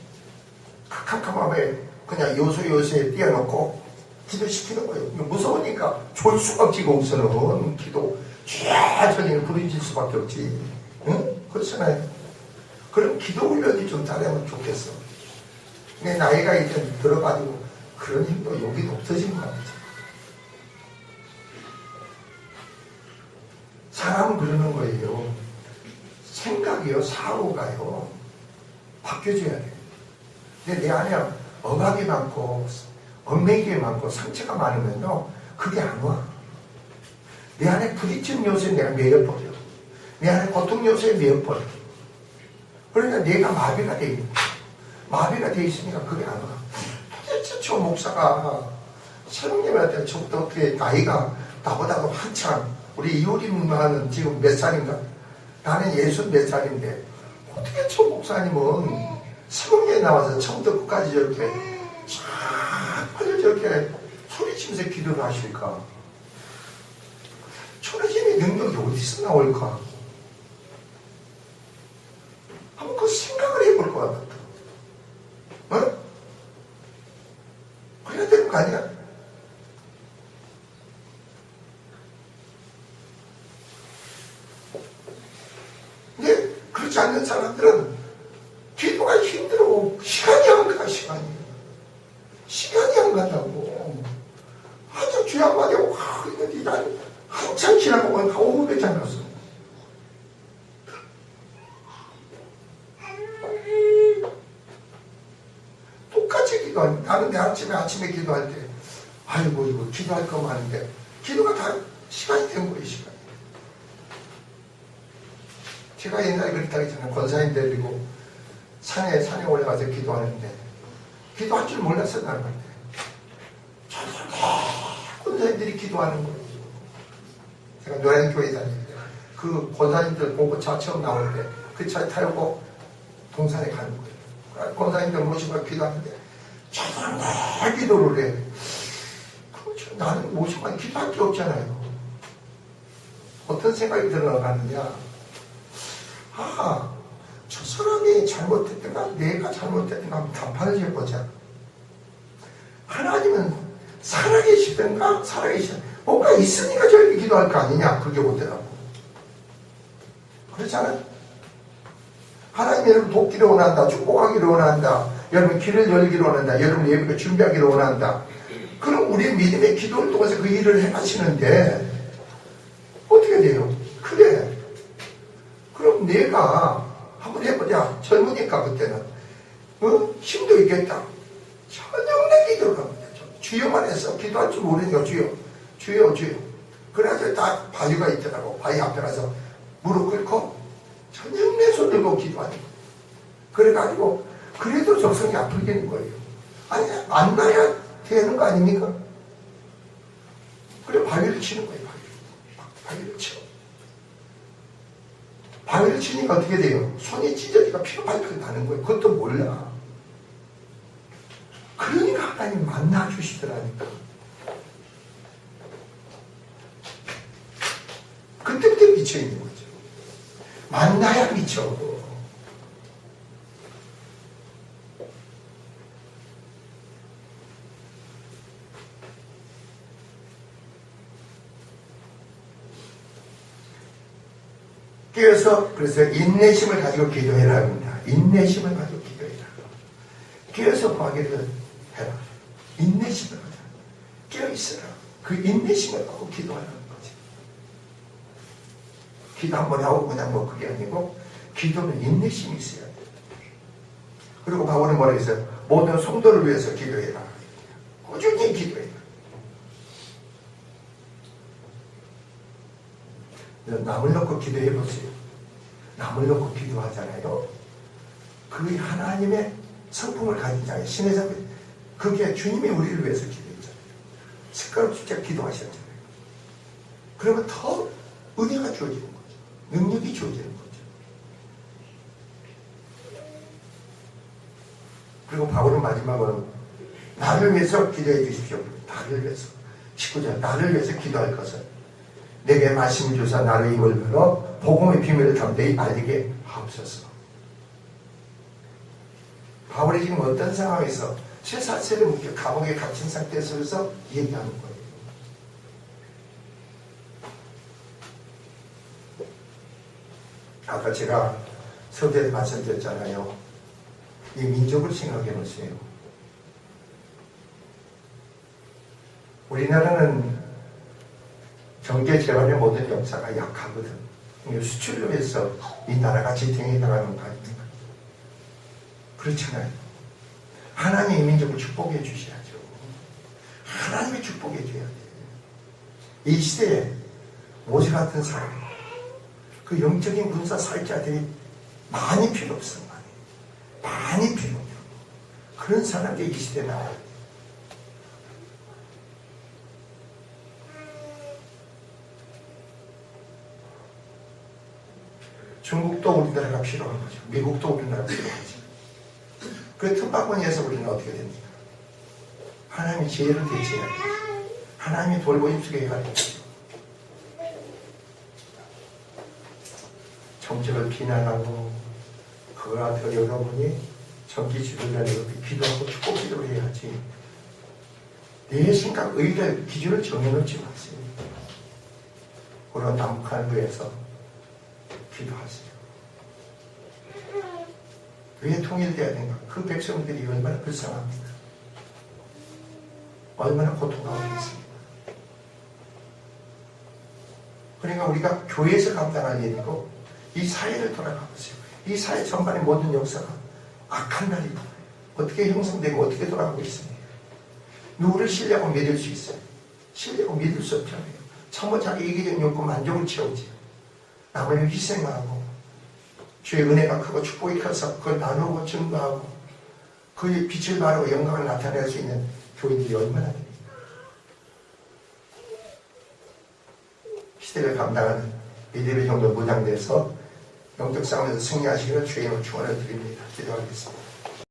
캄캄함에 그냥 요소요소에 띄워놓고 기도시키는 거예요. 무서우니까 졸 수가 없지. 거기서는 기도 쫙 부르질 수밖에 없지. 응? 그렇잖아요. 그럼 기도 훈련이 좀 잘하면 좋겠어. 근데 나이가 이제 들어가지고 그런 힘도 용기도 없어진 것 같아. 사람은 그러는 거예요. 생각이요, 사고가요, 바뀌어줘야 돼. 근데 내 안에 억압이 많고, 얽매이게 많고, 상처가 많으면요, 그게 안 와. 내 안에 부딪히는 요소에 내가 매여버려. 내 안에 고통 요소에 매여버려. 그러니까 내가 마비가 돼 있는 거야. 마비가 돼 있으니까 그게 안 와. 도대체 저 목사가 새롱님한테 저부터 어떻게 나이가 나보다도 한참, 우리 이효림은 지금 몇 살인가? 나는 60몇 살인데 어떻게 저 목사님은 새롱님에 나와서 처음부터 끝까지 저렇게 쫙 빨리 저렇게 소리치면서 기도를 하실까? 저런 힘의 능력이 어디서 나올까? 한번 그 생각을 해볼 것 같아. 어? 그래야 되는 거 아니야? 근데 그렇지 않는 사람들은 기도가 힘들어. 시간이 안 가, 시간이. 시간이 안 간다고. 한참 주여 한마디 하고, 이랬는데 난 한참 지나고 보니까 5분밖에 안 갔어. 똑같이 기도하는데, 나는 내 아침에 기도할 때, 아이고, 이거 기도할 거 많은데, 기도가 다 시간이 된 거예요, 시간이. 제가 옛날에 그랬다 했잖아요. 권사님 데리고 산에 올라가서 기도하는데, 기도할 줄 몰랐어요, 나는. 권사님들이 기도하는 거예요. 제가 노량교회 다닐 때, 그 권사님들 공부차 처음 나올 때, 그 차 타고 동산에 가는 거예요. 권사님들 모시고 기도하는데, 정말 기도를 해. 그렇죠. 나는 모시고 기도할 게 없잖아요. 어떤 생각이 들어가느냐. 저 사람이 잘못했던가 내가 잘못했던가 한번 단판을 해보자. 하나님은 살아계시던가 뭔가 있으니까 저렇게 기도할 거 아니냐. 그게 오더라고. 그렇잖아요. 하나님 여러분 돕기를 원한다. 축복하기를 원한다. 여러분 길을 열기를 원한다. 여러분 예배를 준비하기를 원한다. 그럼 우리의 믿음의 기도를 통해서 그 일을 해가시는데 어떻게 돼요? 그래. 그럼 내가 한번 해보자. 젊으니까 그때는 힘도 있겠다. 저녁내 기도를 합니다. 주여만 해서 기도할 줄 모르니까 주여. 그래서 딱 바위가 있더라고. 바위 앞에 가서 무릎 꿇고 저녁내 손 들고 기도하는 거예요. 그래가지고 그래도 적성이 아프겠는 거예요. 아니 만나야 되는 거 아닙니까? 그래 바위를 치는 거예요. 바위를 쳐. 바위를 치니까 어떻게 돼요? 손이 찢어지니까 피가 발칵 나는 거예요. 그것도 몰라. 그러니까 하나님 만나주시더라니까. 그때부터 미쳐있는 거죠. 만나야 미쳐. 그래서 인내심을 가지고 기도해라 합니다. 인내심을 가지고 기도해라. 깨어서 구하기를 해라. 인내심을 가져. 깨어있어라. 그 인내심을 갖고 기도하라는 거지. 기도 한번 하고 그냥 뭐 그게 아니고 기도는 인내심이 있어야 돼. 그리고 바울은 뭐라 했어요? 모든 성도를 위해서 기도해라. 꾸준히 기도해라. 남을 놓고 기도해 보세요. 남을 놓고 기도하잖아요. 그 하나님의 성품을 가진 자의 신의 자들, 그게 주님이 우리를 위해서 기도했잖아요. 색깔 진짜 기도하셨잖아요. 그러면 더 은혜가 주어지는 거죠. 능력이 주어지는 거죠. 그리고 바울은 마지막으로 나를 위해서 기도해 주십시오. 나를 위해서. 19절 나를 위해서 기도할 것은 내게 말씀을 주사 나를 입을 열어 복음의 비밀을 담대히 알리게 하옵소서. 바울이 지금 어떤 상황에서 쇠사슬을 묶여 감옥에 갇힌 상태에서 얘기하는 거예요. 아까 제가 서두에서 말씀드렸잖아요. 이 민족을 생각해 보세요. 우리나라는 경제 재반의 모든 역사가 약하거든. 수출로 해서 이 나라가 지탱해 나가는 거 아닙니까? 그렇잖아요. 하나님의 민족을 축복해 주셔야죠. 하나님이 축복해 줘야 돼요. 이 시대에 모세 같은 사람, 그 영적인 군사 살자들이 많이 필요 없어. 많이 필요 없어. 그런 사람들이 이 시대에 나와요. 중국도 우리나라가 필요한 거죠. 미국도 우리나라가 필요하죠. 그 틈바구니에서 우리는 어떻게 됩니까? 하나님의 지혜를 대체해야 돼요. 하나님이 돌보 입수해야 돼요. 정책을 비난하고 그거한테 여러분이 정기 지도자들로 기도하고 축복 기도를 해야지. 내 생각, 의를 기준을 정해놓지 마세요. 그런 남북한 거에서 기도하세요. 왜 통일돼야 되는가? 그 백성들이 얼마나 불쌍합니까? 얼마나 고통하겠습니까? 그러니까 우리가 교회에서 감당할 일이고 이 사회를 돌아가보세요. 이 사회 전반의 모든 역사가 악한 날이고 어떻게 형성되고 어떻게 돌아가고 있습니까? 누구를 신뢰하고 믿을 수 있어요? 신뢰하고 믿을 수 없잖아요. 처음 자기 이기적 욕구 만족을 채우지. 남을 희생하고 주의 은혜가 크고 축복이 커서 그걸 나누고 증거하고 그의 빛을 바르고 영광을 나타낼 수 있는 교인들이 얼마나 됩니까? 시대를 감당하는 믿음의 정도 무장돼서 영적 싸움에서 승리하시기를 주의 이름으로 축원을 드립니다. 기도하겠습니다.